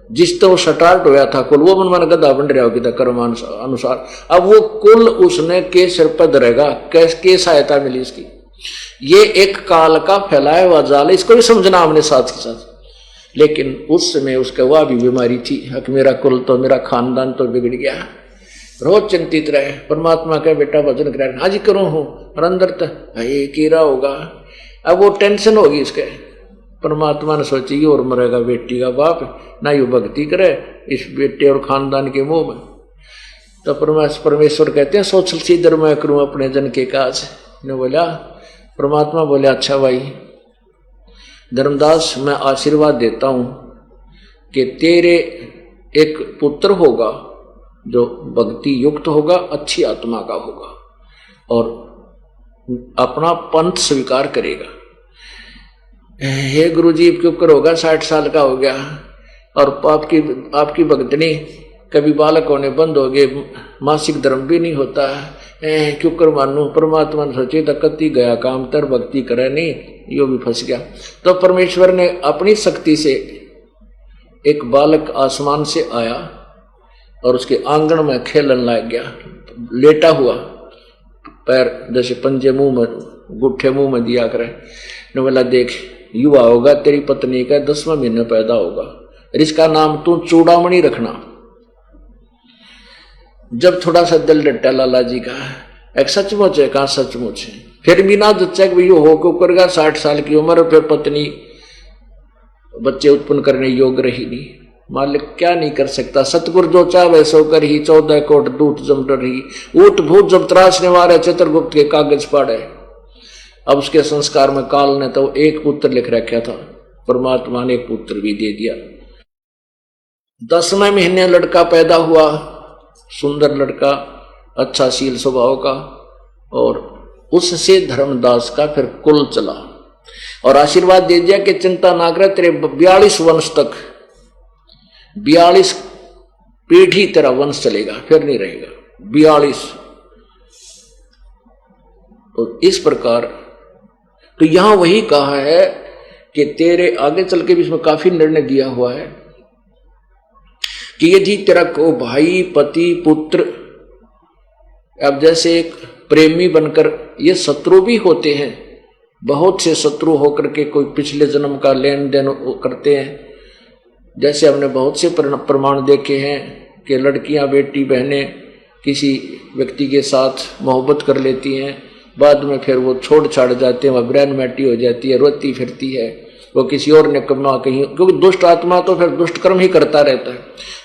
जिस तो स्टार्ट होया था कुल, वो मन गधा बन रहा होगी कर्म अनुसार। अब वो कुल उसने के सिर पर धरेगा, के सहायता मिली इसकी। ये एक काल का फैलाया हुआ जाल, इसको भी समझना हमने साथ के साथ। लेकिन उस समय उसका वह भी बीमारी थी कि मेरा कुल तो, मेरा खानदान तो बिगड़ गया। रोज चिंतित रहे, परमात्मा का बेटा भजन करे, आज करो हूं, और अंदर तो ये कीड़ा होगा। अब वो टेंशन होगी इसके। परमात्मा ने सोची और मरेगा बेटी का बाप, ना यू भक्ति करे इस बेटे और खानदान के मुंह में। तो परमेश्वर कहते हैं सोचल सीधर मैं करूं अपने जन के काज ने बोला। परमात्मा बोले अच्छा भाई धर्मदास, मैं आशीर्वाद देता हूं कि तेरे एक पुत्र होगा जो भक्ति युक्त होगा, अच्छी आत्मा का होगा और अपना पंथ स्वीकार करेगा। हे गुरु जी क्यों कर होगा, 60 साल का हो गया और आपकी भक्तनी कभी बालक होने बंद हो गए, मासिक धर्म भी नहीं होता, क्यों कर मानू। परमात्मा ने सोचे तो कति गया काम, तर भक्ति करे नहीं, यो भी फंस गया। तो परमेश्वर ने अपनी शक्ति से एक बालक आसमान से आया और उसके आंगन में खेलन लग गया, लेटा हुआ, पैर जैसे पंजे मुंह में, गुट्ठे मुंह में दिया करे। ने बोला देख युवा होगा, तेरी पत्नी का 10वां महीने पैदा होगा, इसका नाम तू चूड़ामणि रखना। जब थोड़ा सा दिल डटा लाला जी का, एक सचमुच है, कहा सचमुच है। फिर बिना जच्चा भी हो करेगा, 60 साल की उम्र, फिर पत्नी बच्चे उत्पन्न करने योग्य रही नहीं। मालिक क्या नहीं कर सकता, सतगुरु जो चाहे सो कर ही, 14 कोट दूत जम रही, ऊट भूत जब त्रासने वाले चित्रगुप्त के कागज पाड़े। अब उसके संस्कार में काल ने तो एक पुत्र लिख रखा था, परमात्मा ने एक पुत्र भी दे दिया। 10वें महीने लड़का पैदा हुआ, सुंदर लड़का, अच्छा शील स्वभाव का, और उससे धर्मदास का फिर कुल चला और आशीर्वाद दे दिया कि चिंता ना करे, तेरे 42 वंश तक, 42 पीढ़ी तेरा वंश चलेगा, फिर नहीं रहेगा 42। तो इस प्रकार तो यहां वही कहा है कि तेरे आगे चल के भी इसमें काफी निर्णय दिया हुआ है कि यदि तेरा को भाई, पति, पुत्र, अब जैसे एक प्रेमी बनकर, ये शत्रु भी होते हैं, बहुत से शत्रु होकर के कोई पिछले जन्म का लेन देन करते हैं। जैसे हमने बहुत से प्रमाण देखे हैं कि लड़कियां, बेटी, बहनें किसी व्यक्ति के साथ मोहब्बत कर लेती हैं, बाद में फिर वो छोड़ छाड़ जाते हैं, वह ब्रेन मैटी हो जाती है, रोती फिरती है, वो किसी और ने कमा कहीं, क्योंकि दुष्ट आत्मा तो फिर दुष्ट कर्म ही करता रहता है।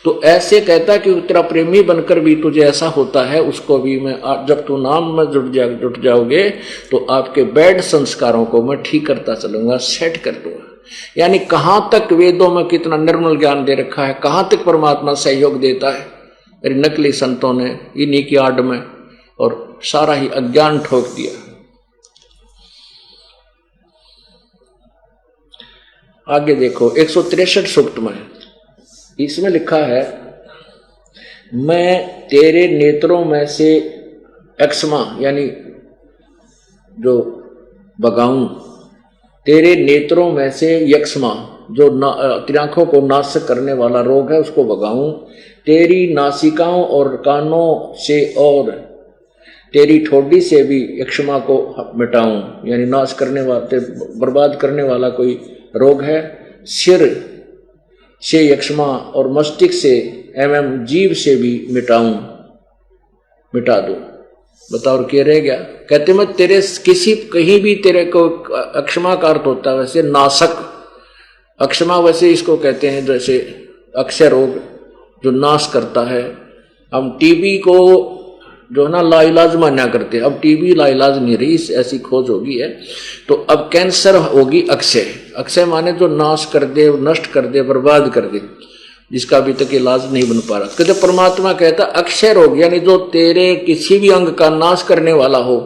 तो ऐसे कहता है कि तेरा प्रेमी बनकर भी तुझे ऐसा होता है, उसको भी मैं, जब तू नाम में जुट जाओगे तो आपके बैड संस्कारों को मैं ठीक करता चलूंगा, सेट कर दूंगा। यानी कहां तक वेदों में कितना निर्मल ज्ञान दे रखा है, कहां तक परमात्मा सहयोग देता है। मेरी नकली संतों ने इन्हीं की आड़ में और सारा ही अज्ञान ठोक दिया। आगे देखो 163 सूक्त में, इसमें लिखा है मैं तेरे नेत्रों में से एक्समा यानी जो भगाऊं, तेरे नेत्रों में से यक्ष्मा जो तेरी आंखों को नाशक करने वाला रोग है उसको भगाऊं, तेरी नासिकाओं और कानों से और तेरी ठोडी से भी यक्ष्मा को मिटाऊं, यानी नाश करने वाले, बर्बाद करने वाला कोई रोग है। सिर से यक्ष्मा और मस्तिष्क से एवं जीव से भी मिटा दो। बताओ और क्या रह गया। कहते मैं तेरे किसी कहीं भी तेरे को, अक्षमा का अर्थ होता है वैसे नाशक, अक्षमा वैसे इसको कहते हैं जैसे अक्षय रोग जो नाश करता है। हम टीबी को जो है ना लाइलाज मान्या करते हैं, अब टीबी लाइलाज नहीं रही, ऐसी खोज होगी है। तो अब कैंसर होगी अक्षय, अक्षय माने जो नाश कर दे, नष्ट कर दे, बर्बाद कर दे, जिसका अभी तक इलाज नहीं बन पा रहा। कहते परमात्मा कहता अक्षय रोग यानी जो तेरे किसी भी अंग का नाश करने वाला हो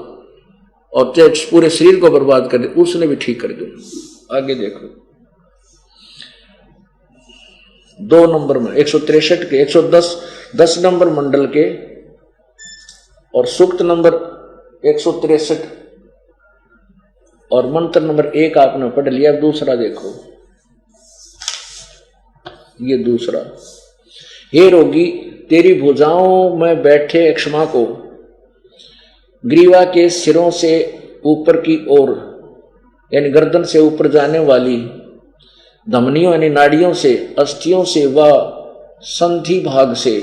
और पूरे शरीर को बर्बाद कर दे, उसने भी ठीक कर दो। आगे देखो 2 नंबर में 163 के 110 नंबर मंडल के और सूक्त नंबर 163 और मंत्र नंबर 1 आपने पढ़ लिया। दूसरा देखो ये दूसरा। हे रोगी, तेरी भुजाओं में बैठे अक्षमा को ग्रीवा के सिरों से ऊपर की ओर यानी गर्दन से ऊपर जाने वाली धमनियों यानी नाड़ियों से, अस्थियों से व संधि भाग से,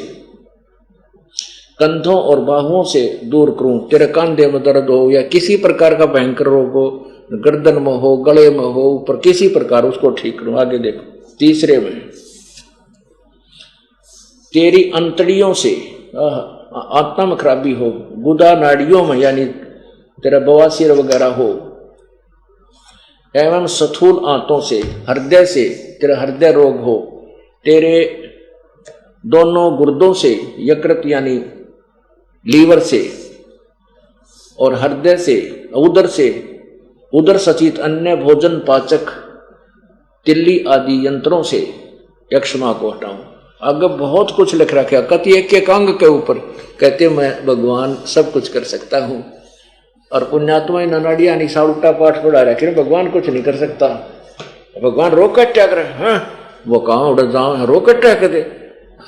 कंधों और बाहुओं से दूर करूं। तेरे कंधे में दर्द हो या किसी प्रकार का भयंकर रोग हो, गर्दन में हो, गले में हो, ऊपर किसी प्रकार उसको ठीक करूं। आगे देखो तीसरे में, तेरी अंतड़ियों से आत्मा में खराबी हो, गुदा नाड़ियों में यानी तेरा बवासीर वगैरह हो, एवं स्थूल आंतों से, हृदय से तेरा हृदय रोग हो, तेरे दोनों गुर्दों से, यकृत यानी लीवर से और हृदय से, उदर सचित अन्य भोजन पाचक तिल्ली आदि यंत्रों से यक्षमा को हटाऊं। आगे बहुत कुछ लिख रखा, कति एक एक अंग के ऊपर कहते मैं भगवान सब कुछ कर सकता हूं। और पुण्यात्मा इन नाड़िया नहीं उल्टा पाठ पढ़ा रहे, भगवान कुछ नहीं कर सकता, भगवान रोकट क्या करे, हाँ वो कहाँ उड़ जाओ रोकट क्या कर दे।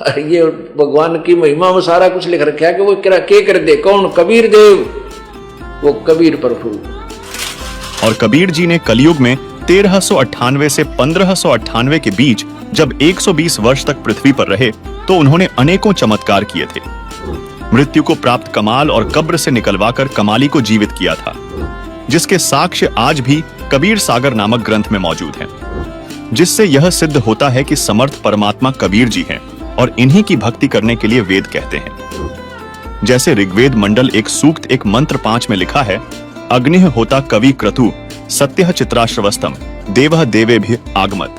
अरे ये भगवान की महिमा में सारा कुछ लिख रखा है कि वो के कर दे। कौन? कबीर देव, वो कबीर प्रभु। और कबीर जी ने कलयुग में 1398 से 1598 के बीच जब 120 वर्ष तक पृथ्वी पर रहे तो उन्होंने अनेकों चमत्कार किए थे। मृत्यु को प्राप्त कमाल और कब्र से निकलवाकर कमाली को जीवित किया था, जिसके साक्ष्य आज भी कबीर सागर नामक ग्रंथ में मौजूद हैं, जिससे यह सिद्ध होता है कि समर्थ परमात्मा कबीर जी हैं और इन्हीं की भक्ति करने के लिए वेद कहते हैं। जैसे ऋग्वेद मंडल एक सूक्त एक मंत्र 5 में लिखा है, अग्निः होता कवि क्रतु सत्यः चित्राश्रवस्तम देवः देवेभ्य आगमत।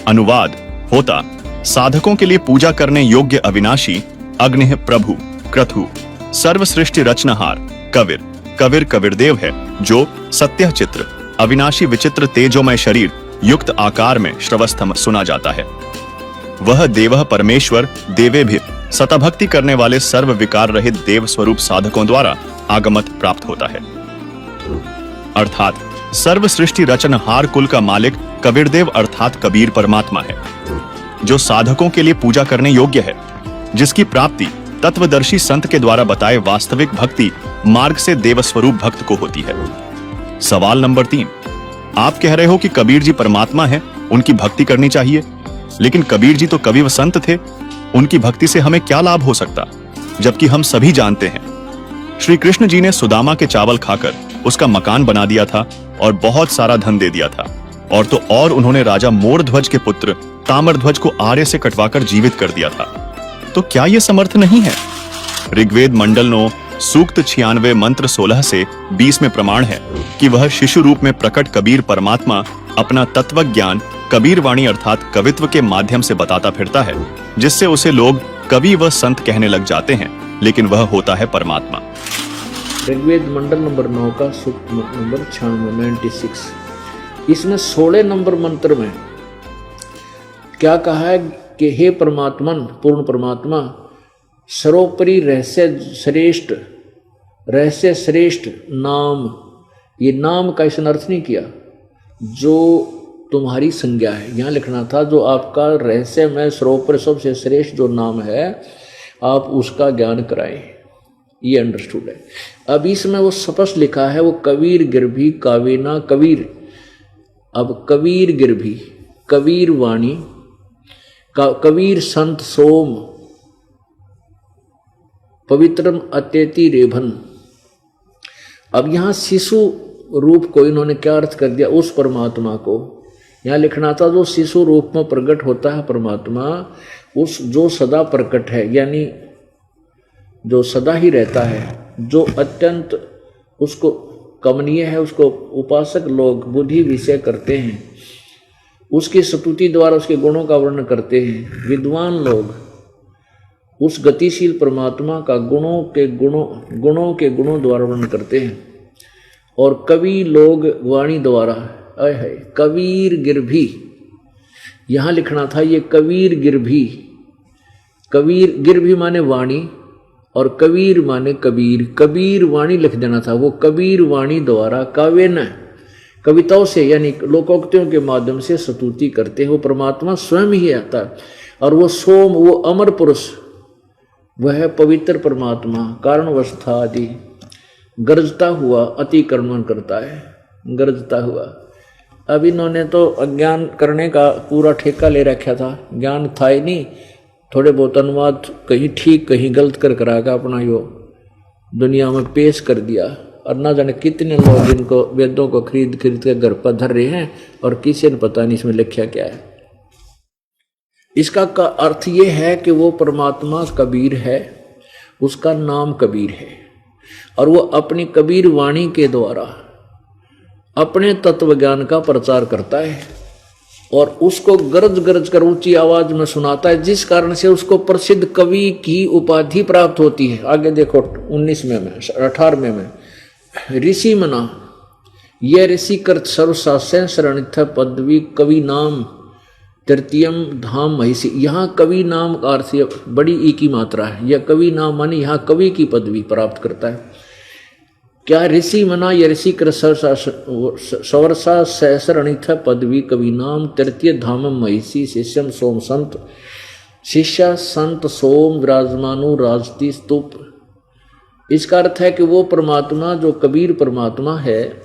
अनुवाद होता साधकों के लिए पूजा करने योग्य अविनाशी अग्निः प्रभु क्रतु सर्व सृष्टि रचनहार कविर कविर कबीरदेव है, जो सत्य चित्र अविनाशी विचित्र तेजोमय शरीर युक्त आकार में श्रवस्तम सुना जाता है। वह देवः परमेश्वर देवेभ्य सतभक्ति करने वाले सर्व विकार रहित देव स्वरूप साधकों द्वारा आगमत प्राप्त होता है। अर्थात सर्व सृष्टि रचनहार कुल का मालिक कबीरदेव अर्थात कबीर परमात्मा है, जो साधकों के लिए पूजा करने योग्य है, जिसकी प्राप्ति तत्वदर्शी संत के द्वारा बताए वास्तविक भक्ति मार्ग से देवस्वरूप भक्त को होती है। सवाल नंबर 3, आप कह रहे हो कि कबीर जी परमात्मा है, उनकी भक्ति करनी चाहिए, लेकिन कबीर जी तो कवि व संत थे, उनकी भक्ति से हमें क्या लाभ हो सकता? जबकि हम सभी जानते हैं श्री कृष्ण जी ने सुदामा के चावल खाकर उसका मकान बना दिया था और बहुत सारा धन दे दिया था, और तो और उन्होंने राजा मोरध्वज के पुत्र ताम्रध्वज को आर्य से कटवाकर जीवित कर दिया था। तो क्या यह समर्थ नहीं है? ऋग्वेद मंडल 9 सूक्त 96 मंत्र 16 से 20 में प्रमाण है कि वह शिशु रूप में प्रकट कबीर परमात्मा अपना तत्व ज्ञान कबीर वाणी अर्थात कवित्व के माध्यम से बताता फिरता है, जिससे उसे लोग कवि व संत कहने लग जाते हैं, लेकिन वह होता है परमात्मा। ऋग्वेद मंडल नंबर 9 का सूक्त नंबर 96 इसमें 16 नंबर मंत्र में क्या कहा है कि हे परमात्मन पूर्ण परमात्मा सर्वोपरि रहस्य श्रेष्ठ नाम, ये नाम का इसने अर्थ नहीं किया जो तुम्हारी संज्ञा है, यहाँ लिखना था जो आपका रहस्य में सर्वोपरि सबसे श्रेष्ठ जो नाम है आप उसका ज्ञान कराएं, ये अंडरस्टूड है। अब इसमें वो स्पष्ट लिखा है वो कबीर गिरभी काविना कबीर, अब कबीर गिरभी कबीर वाणी कबीर संत सोम पवित्रम अत्यति रेभन। अब यहाँ शिशु रूप को इन्होंने क्या अर्थ कर दिया? उस परमात्मा को यहाँ लिखना था जो शिशु रूप में प्रकट होता है परमात्मा, उस जो सदा प्रकट है यानी जो सदा ही रहता है, जो अत्यंत उसको कमनीय है, उसको उपासक लोग बुद्धि विषय करते हैं, उसकी स्तुति द्वारा उसके गुणों का वर्णन करते हैं। विद्वान लोग उस गतिशील परमात्मा का गुणों के गुणों द्वारा वर्णन करते हैं, और कवि लोग वाणी द्वारा कबीर गिरभी, यहाँ लिखना था ये कबीर गिरभी, कबीर गिरभी माने वाणी और कबीर माने कबीर, कबीर वाणी लिख देना था, वो कबीर वाणी द्वारा काव्य न कविताओं से यानी लोकोक्तियों के माध्यम से स्तुति करते हैं। वो परमात्मा स्वयं ही आता है और वो सोम, वो अमर पुरुष, वह पवित्र परमात्मा कारणवस्था आदि गरजता हुआ अतिक्रमण करता है, गरजता हुआ। अब इन्होंने तो अज्ञान करने का पूरा ठेका ले रखा था, ज्ञान था ही नहीं, थोड़े बहुत अनुवाद कहीं ठीक कहीं गलत कर कराकर अपना यो दुनिया में पेश कर दिया। और ना जाने कितने लोग इनको वेदों को खरीद खरीद के घर पर धर रहे हैं और किसी ने पता नहीं इसमें लिखा क्या है। इसका अर्थ ये है कि वो परमात्मा कबीर है, उसका नाम कबीर है और वो अपनी कबीर वाणी के द्वारा अपने तत्व ज्ञान का प्रचार करता है और उसको गरज गरज कर ऊंची आवाज में सुनाता है, जिस कारण से उसको प्रसिद्ध कवि की उपाधि प्राप्त होती है। आगे देखो 19वें में 18वें में ऋषि मना, यह ऋषि कृत सर्वशास्त्र शरणिथ पदवी कवि नाम तृतीयम धाम महिषी। यहाँ कवि नाम का अर्थ बड़ी ई की मात्रा है, यह कवि नाम माने यहाँ कवि की पदवी प्राप्त करता है। क्या ऋषि मना यह ऋषि कृत सवर्षा सहस्रणिथ पदवी कवि नाम तृतीय धाम महिषी शिष्यम सोम संत, शिष्या संत सोम विराजमानु राजती स्तूप। इसका अर्थ है कि वो परमात्मा जो कबीर परमात्मा है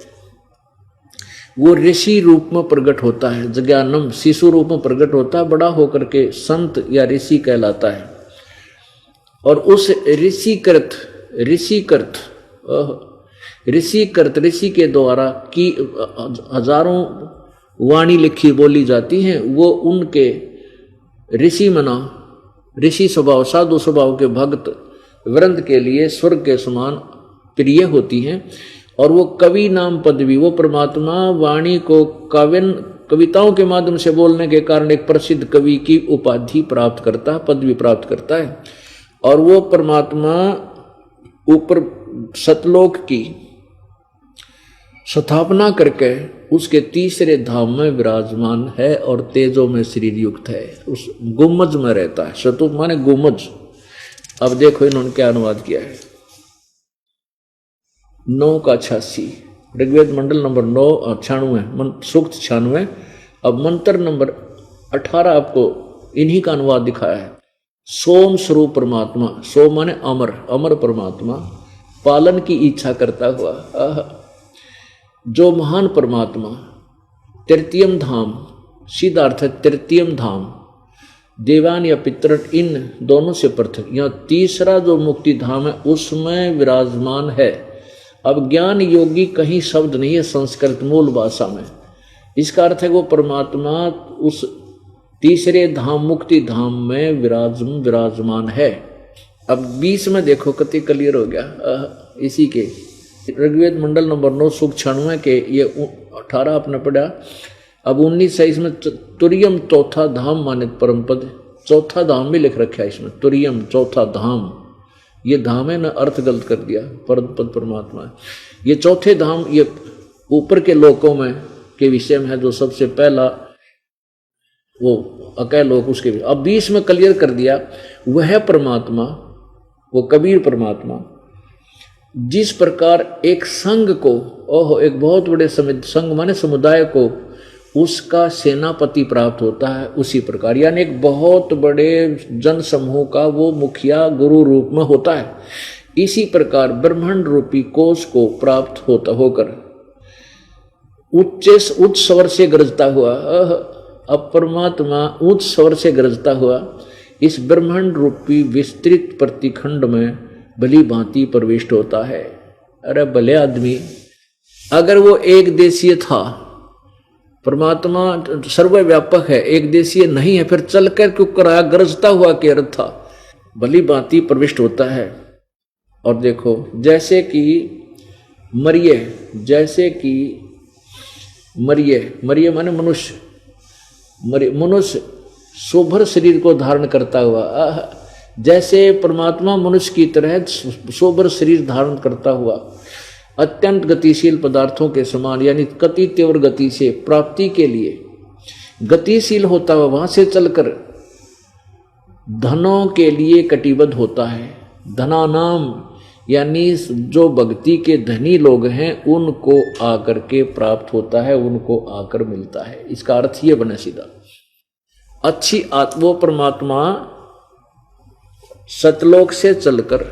वो ऋषि रूप में प्रकट होता है, जज्ञानम शिशु रूप में प्रकट होता है, बड़ा होकर के संत या ऋषि कहलाता है। और उस ऋषि के द्वारा की हजारों वाणी लिखी बोली जाती हैं, वो उनके ऋषि मना ऋषि स्वभाव साधु स्वभाव के भक्त वृंद के लिए स्वर्ग के समान प्रिय होती हैं। और वो कवि नाम पदवी, वो परमात्मा वाणी को कविताओं के माध्यम से बोलने के कारण एक प्रसिद्ध कवि की उपाधि प्राप्त करता है, पदवी प्राप्त करता है। और वो परमात्मा ऊपर सतलोक की स्थापना करके उसके तीसरे धाम में विराजमान है और तेजों में शरीर युक्त है, उस गुम्मज में रहता है। शतुप माने गुम्मज। अब देखो इन्होंने क्या अनुवाद किया है। 9 का 86 ऋग्वेद मंडल नंबर 9 96 सूक्त 96। अब मंत्र नंबर 18 आपको इन्हीं का अनुवाद दिखाया है। सोम स्वरूप परमात्मा, सोम माने अमर, अमर परमात्मा पालन की इच्छा करता हुआ जो महान परमात्मा तृतीयम धाम, सीधा अर्थ है तृतीयम धाम, देवान या पितृ इन दोनों से पृथक, यहाँ तीसरा जो मुक्ति धाम है उसमें विराजमान है। अब ज्ञान योगी कहीं शब्द नहीं है संस्कृत मूल भाषा में। इसका अर्थ है वो परमात्मा उस तीसरे धाम मुक्ति धाम में विराजमान है। अब 20 में देखो कति क्लियर हो गया। इसी के ऋग्वेद मंडल नंबर 9 सूक्त 96 के ये 18 आपने पढ़ा। अब 19 है इसमें तुरियम चौथा धाम मानित परम पद, चौथा धाम भी लिख रखा है इसमें, तुरियम चौथा धाम। ये धाम है ना, अर्थ गलत कर दिया, परम पद परमात्मा है। ये चौथे धाम ये ऊपर के लोकों में के विषय में है, जो सबसे पहला वो अकय लोक उसके भी। अब 20 में क्लियर कर दिया वह परमात्मा, वो कबीर परमात्मा जिस प्रकार एक संघ को, ओहो एक बहुत बड़े संघ माने समुदाय को उसका सेनापति प्राप्त होता है, उसी प्रकार यानी एक बहुत बड़े जन समूह का वो मुखिया गुरु रूप में होता है। इसी प्रकार ब्रह्मांड रूपी कोश को प्राप्त होकर उच्च स्वर से गरजता हुआ, अब परमात्मा उच्च स्वर से गरजता हुआ इस ब्रह्मांड रूपी विस्तृत प्रतिखंड में भली भांति प्रविष्ट होता है। अरे भले आदमी, अगर वो एक देशीय था, परमात्मा सर्वव्यापक है, एक देशीय नहीं है, फिर चलकर क्यों कराया, गरजता हुआ के अर्थ था, भली भांति प्रविष्ट होता है। और देखो जैसे कि मरिये माने मनुष्य, मनुष्य शोभर शरीर को धारण करता हुआ, जैसे परमात्मा मनुष्य की तरह शोभर शरीर धारण करता हुआ अत्यंत गतिशील पदार्थों के समान यानी कति तीव्र गति से प्राप्ति के लिए गतिशील होता हुआ वहां से चलकर धनों के लिए कटिबद्ध होता है। धनानाम यानी जो भक्ति के धनी लोग हैं उनको आकर के प्राप्त होता है, उनको आकर मिलता है। इसका अर्थ ये बना सीधा। अच्छी आत्मा परमात्मा सतलोक से चलकर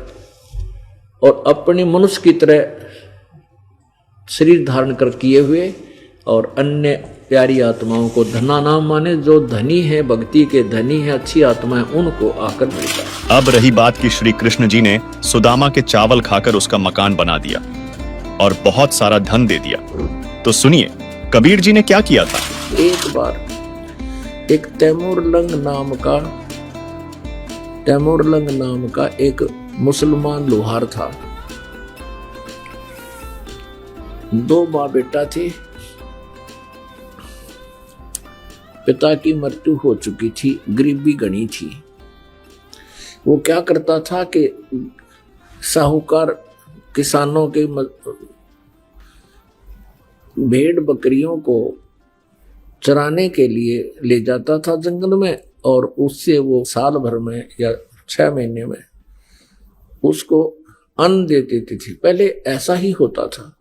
और अपने मनुष्य की तरह शरीर धारण कर किए हुए और अन्य प्यारी आत्माओं को धना नाम माने, जो धनी है, भक्ति के धनी है, अच्छी आत्मा है, उनको आकर मिलता है। अब रही बात कि श्री कृष्ण जी ने सुदामा के चावल खाकर उसका मकान बना दिया और बहुत सारा धन दे दिया। तो सुनिए कबीर जी ने क्या किया था। एक बार एक तैमूरलंग नाम का एक मुसलमान लोहार था। 2 माँ बेटा थे। पिता की मृत्यु हो चुकी थी, गरीबी घनी थी। वो क्या करता था कि साहूकार किसानों के भेड़ बकरियों को चराने के लिए ले जाता था जंगल में, और उससे वो साल भर में या 6 महीने में उसको अन्न दे देती थी। पहले ऐसा ही होता था।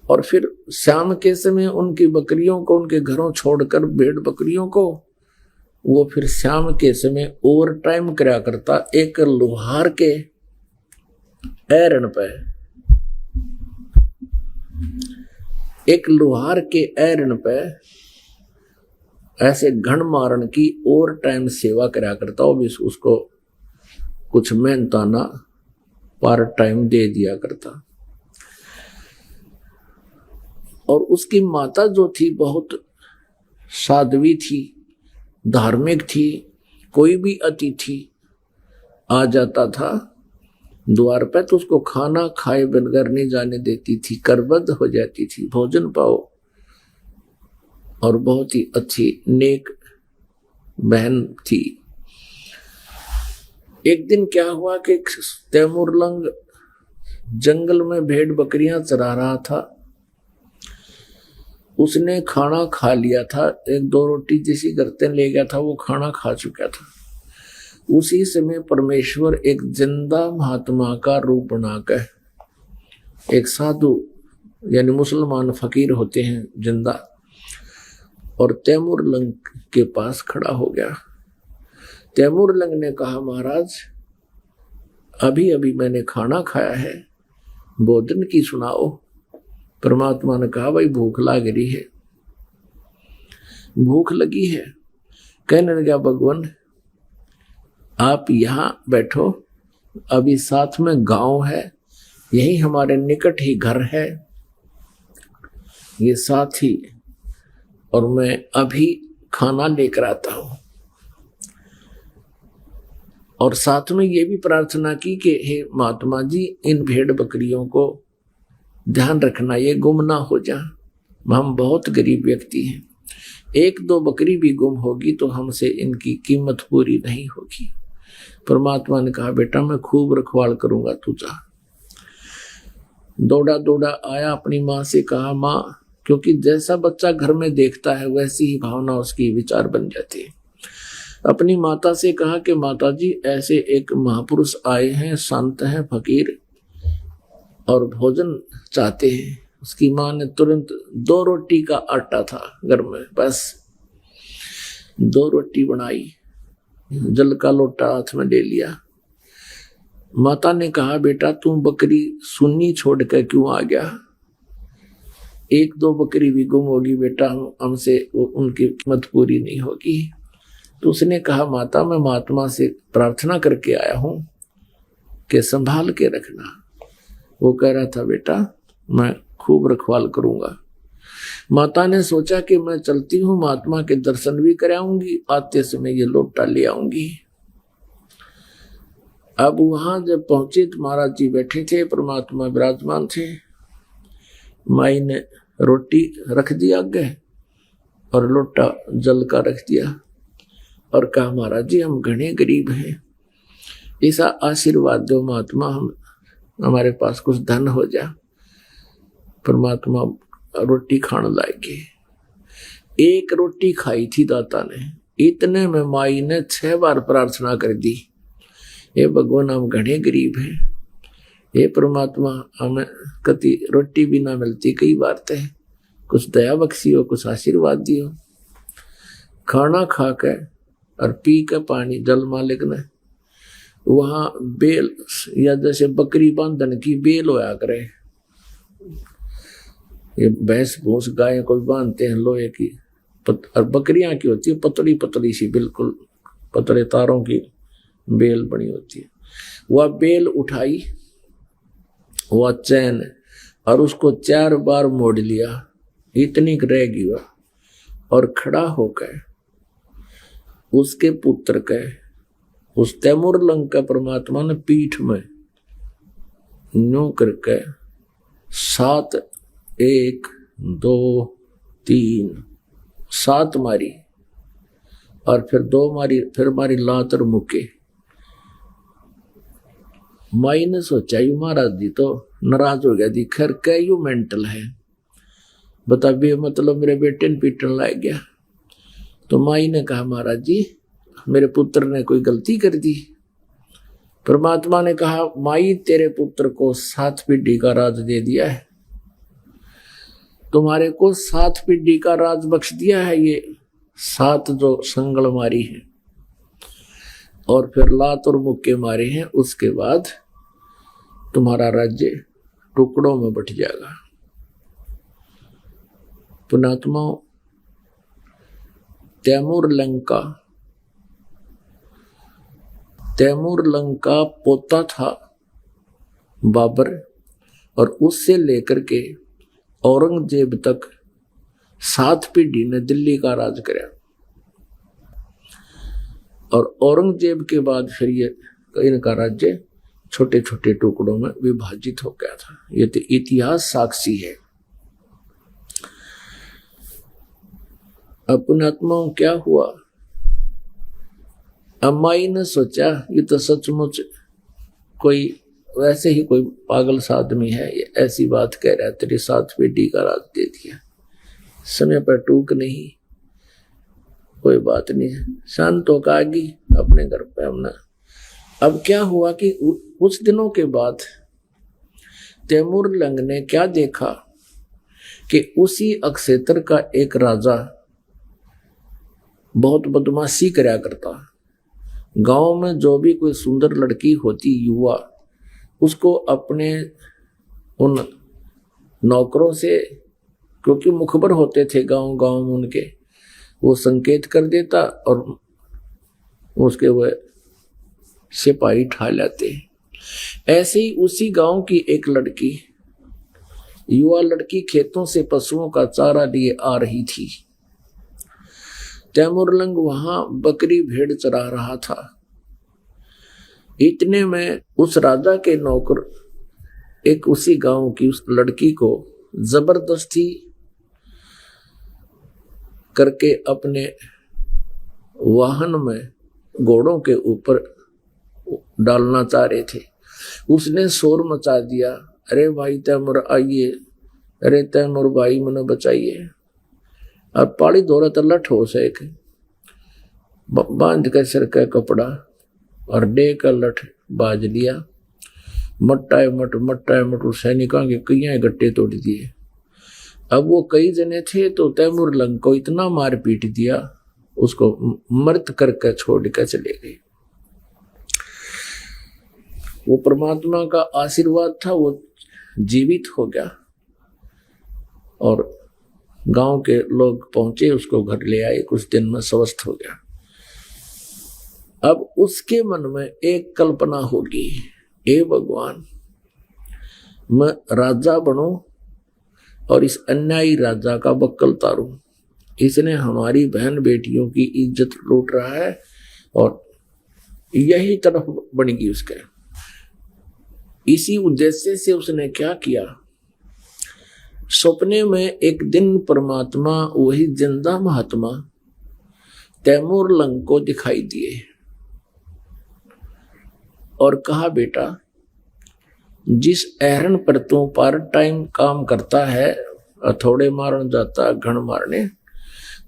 और फिर शाम के समय उनकी बकरियों को उनके घरों छोड़कर भेड़ बकरियों को वो फिर शाम के समय ओवर टाइम कराया करता एक लोहार के एरन पे ऐसे घण मारन की ओवर टाइम सेवा कराया करता। वो भी उसको कुछ मेहनताना पार्ट टाइम दे दिया करता। और उसकी माता जो थी बहुत साध्वी थी, धार्मिक थी। कोई भी अतिथि आ जाता था द्वार पे तो उसको खाना खाए बगैर नहीं जाने देती थी, करबद्ध हो जाती थी, भोजन पाओ। और बहुत ही अच्छी नेक बहन थी। एक दिन क्या हुआ कि तैमूरलंग जंगल में भेड़ बकरियां चरा रहा था। उसने खाना खा लिया था, 1-2 रोटी जैसी गर्दन ले गया था, वो खाना खा चुका था। उसी समय परमेश्वर एक जिंदा महात्मा का रूप बनाकर, एक साधु यानी मुसलमान फकीर होते हैं जिंदा, और तैमूरलंग के पास खड़ा हो गया। तैमूरलंग ने कहा, महाराज अभी अभी मैंने खाना खाया है, भोजन की सुनाओ। परमात्मा ने कहा, भाई भूख लग रही है। भूख लगी है। कहने लगा, भगवान आप यहां बैठो, अभी साथ में गांव है, यही हमारे निकट ही घर है, ये साथ ही, और मैं अभी खाना लेकर आता हूं। और साथ में ये भी प्रार्थना की कि हे महात्मा जी, इन भेड़ बकरियों को ध्यान रखना, ये गुम ना हो जा। हम बहुत गरीब व्यक्ति हैं, 1-2 बकरी भी गुम होगी तो हमसे इनकी कीमत पूरी नहीं होगी। परमात्मा ने कहा, बेटा मैं खूब रखवाल करूंगा, तू जा। दौड़ा दौड़ा आया, अपनी माँ से कहा, माँ, क्योंकि जैसा बच्चा घर में देखता है वैसी ही भावना उसकी विचार बन जाती है। अपनी माता से कहा कि माता जी, ऐसे एक महापुरुष आए हैं, संत हैं, फकीर, और भोजन चाहते हैं। उसकी माँ ने तुरंत 2 रोटी का आटा था घर में, बस 2 रोटी बनाई, जल का लोटा हाथ में ले लिया। माता ने कहा, बेटा तू बकरी सुन्नी छोड़कर क्यों आ गया? 1-2 बकरी भी गुम होगी बेटा, हमसे उनकी कीमत पूरी नहीं होगी। तो उसने कहा, माता मैं महात्मा से प्रार्थना करके आया हूं कि संभाल के रखना। वो कह रहा था, बेटा मैं खूब रखवाल करूंगा। माता ने सोचा कि मैं चलती हूँ, महात्मा के दर्शन भी कराऊंगी, आते समय ये लोटा ले आऊंगी। अब वहां जब पहुंचे तो महाराज जी बैठे थे, परमात्मा विराजमान थे। माई ने रोटी रख दिया आगे और लोटा जल का रख दिया और कहा, महाराज जी हम घने गरीब हैं, ऐसा आशीर्वाद दो महात्मा, हम हमारे पास कुछ धन हो जा। परमात्मा रोटी खाने लागे। 1 रोटी खाई थी दाता ने, इतने में माई ने 6 बार प्रार्थना कर दी हे भगवान हम घने गरीब हैं, हे परमात्मा हमें कति रोटी भी ना मिलती, कई बार तो कुछ दया बख्शी हो, कुछ आशीर्वाद दियो। खाना खा के और पी के पानी जल मालिक ने वहां बेल या जैसे बकरी बांधन की बेल होया करे, ये भैंस भूस गाय को बांधते हैं लोहे की, और बकरियां की होती है पतली पतली सी, बिल्कुल पतले तारों की बेल बनी होती है। वह बेल उठाई, वह चैन, और उसको 4 बार मोड़ लिया, इतनी रहेगी वह, और खड़ा होकर उसके पुत्र के उस तैमूर लंग का परमात्मा ने पीठ में न्यू करके 7 1 2 3 7 मारी, और फिर 2 मारी, फिर मारी लात और मुके। माई ने सोचा यू महाराज जी तो नाराज हो गया, दी खैर क्या यू मेंटल है, बता बे मतलब मेरे बेटे ने पीटन लाग गया। तो माई ने कहा महाराज जी मेरे पुत्र ने कोई गलती कर दी। परमात्मा ने कहा माई तेरे पुत्र को 7 पीढ़ी का राज दे दिया है, तुम्हारे को 7 पीढ़ी का राज बख्श दिया है, ये 7 जो संगल मारी है और फिर लात और मुक्के मारे हैं, उसके बाद तुम्हारा राज्य टुकड़ों में बट जाएगा। पुणात्मा तैमूर लंका पोता था बाबर, और उससे लेकर के औरंगजेब तक 7 पीढ़ी ने दिल्ली का राज कराया, और औरंगजेब के बाद फिर ये इनका राज्य छोटे छोटे टुकड़ों में विभाजित हो गया था। ये तो इतिहास साक्षी है। अपने आत्माओं क्या हुआ, अम्माई ने सोचा ये तो सचमुच कोई वैसे ही कोई पागल सा आदमी है, ये ऐसी बात कह रहा है, तेरी 7 पीढ़ी का राज दे दिया, समय पर टूक नहीं, कोई बात नहीं, शांत होकर आ गई अपने घर पे हमने। अब क्या हुआ कि कुछ दिनों के बाद तैमूर लंग ने क्या देखा कि उसी अक्षेत्र का एक राजा बहुत बदमाशी करया करता। गांव में जो भी कोई सुंदर लड़की होती युवा, उसको अपने उन नौकरों से, क्योंकि मुखबर होते थे गांव गांव में उनके, वो संकेत कर देता और उसके वह सिपाही ठा लाते। ऐसे ही उसी गांव की एक लड़की, युवा लड़की, खेतों से पशुओं का चारा लिए आ रही थी। तैमूर लंग वहां बकरी भेड़ चरा रहा था। इतने में उस राजा के नौकर एक उसी गांव की उस लड़की को जबरदस्ती करके अपने वाहन में घोड़ों के ऊपर डालना चाह रहे थे। उसने शोर मचा दिया, अरे भाई तैमूर आइए, अरे तैमूर भाई मने बचाइए। और पाड़ी दौरा तल्ला ठोस एक बांध कर सिर का कपड़ा और डे का लठ बाज लिया, मट्टा मट सैनिकों के कई गट्टे तोड़ दिए। अब वो कई जने थे तो तैमूर लंग को इतना मार पीट दिया, उसको मृत करके छोड़ कर चले गए। वो परमात्मा का आशीर्वाद था, वो जीवित हो गया और गांव के लोग पहुंचे, उसको घर ले आए, कुछ दिन में स्वस्थ हो गया। अब उसके मन में एक कल्पना होगी, हे भगवान मैं राजा बनूं और इस अन्यायी राजा का बक्कल तारूं, इसने हमारी बहन बेटियों की इज्जत लूट रहा है, और यही तरफ बनेगी उसके। इसी उद्देश्य से उसने क्या किया, सपने में एक दिन परमात्मा वही जिंदा महात्मा तैमूर लंग को दिखाई दिए और कहा, बेटा जिस एहरन पर तू पार्ट टाइम काम करता है, हथौड़े मारन जाता घण मारने,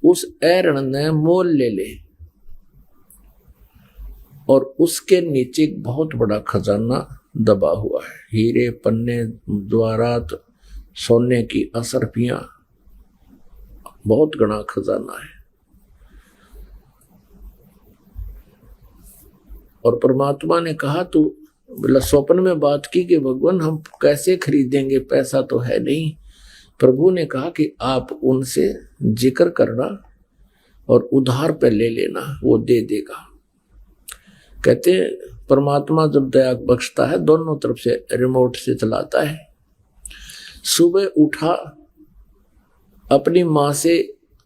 उस एहरन ने मोल ले ले। और उसके नीचे एक बहुत बड़ा खजाना दबा हुआ है, हीरे पन्ने द्वारात सोने की असरफियां, बहुत घना खजाना है। और परमात्मा ने कहा, तू बोला स्वप्न में बात की कि भगवान हम कैसे खरीदेंगे, पैसा तो है नहीं। प्रभु ने कहा कि आप उनसे जिक्र करना और उधार पे ले लेना, वो दे देगा। कहते परमात्मा जब दया बख्शता है दोनों तरफ से रिमोट से चलाता है। सुबह उठा, अपनी माँ से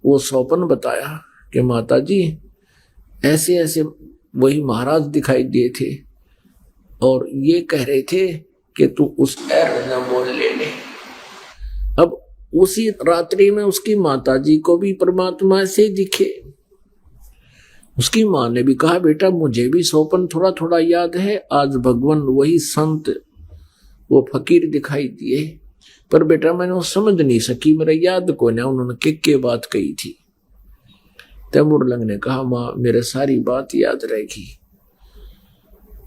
वो स्वप्न बताया कि माता जी ऐसे ऐसे वही महाराज दिखाई दिए थे और ये कह रहे थे कि तू उस मोल ले ले। अब उसी रात्रि में उसकी माता जी को भी परमात्मा से दिखे। उसकी माँ ने भी कहा, बेटा मुझे भी स्वप्न थोड़ा थोड़ा याद है, आज भगवान वही संत वो फकीर दिखाई दिए, पर बेटा मैंने वो समझ नहीं सकी, मेरा याद को ना उन्होंने के बात कही थी। तैमूरलंग ने कहा, माँ मेरे सारी बात याद रहेगी।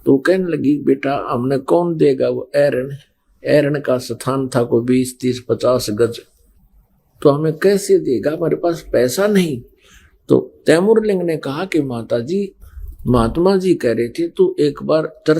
तो कहने लगी, बेटा हमने कौन देगा, वो एरन का स्थान था को 20, 30, 50 गज, तो हमें कैसे देगा, हमारे पास पैसा नहीं। तो तैमूरलंग ने कहा कि माता जी महात्मा जी कह रहे थे, तू एक बार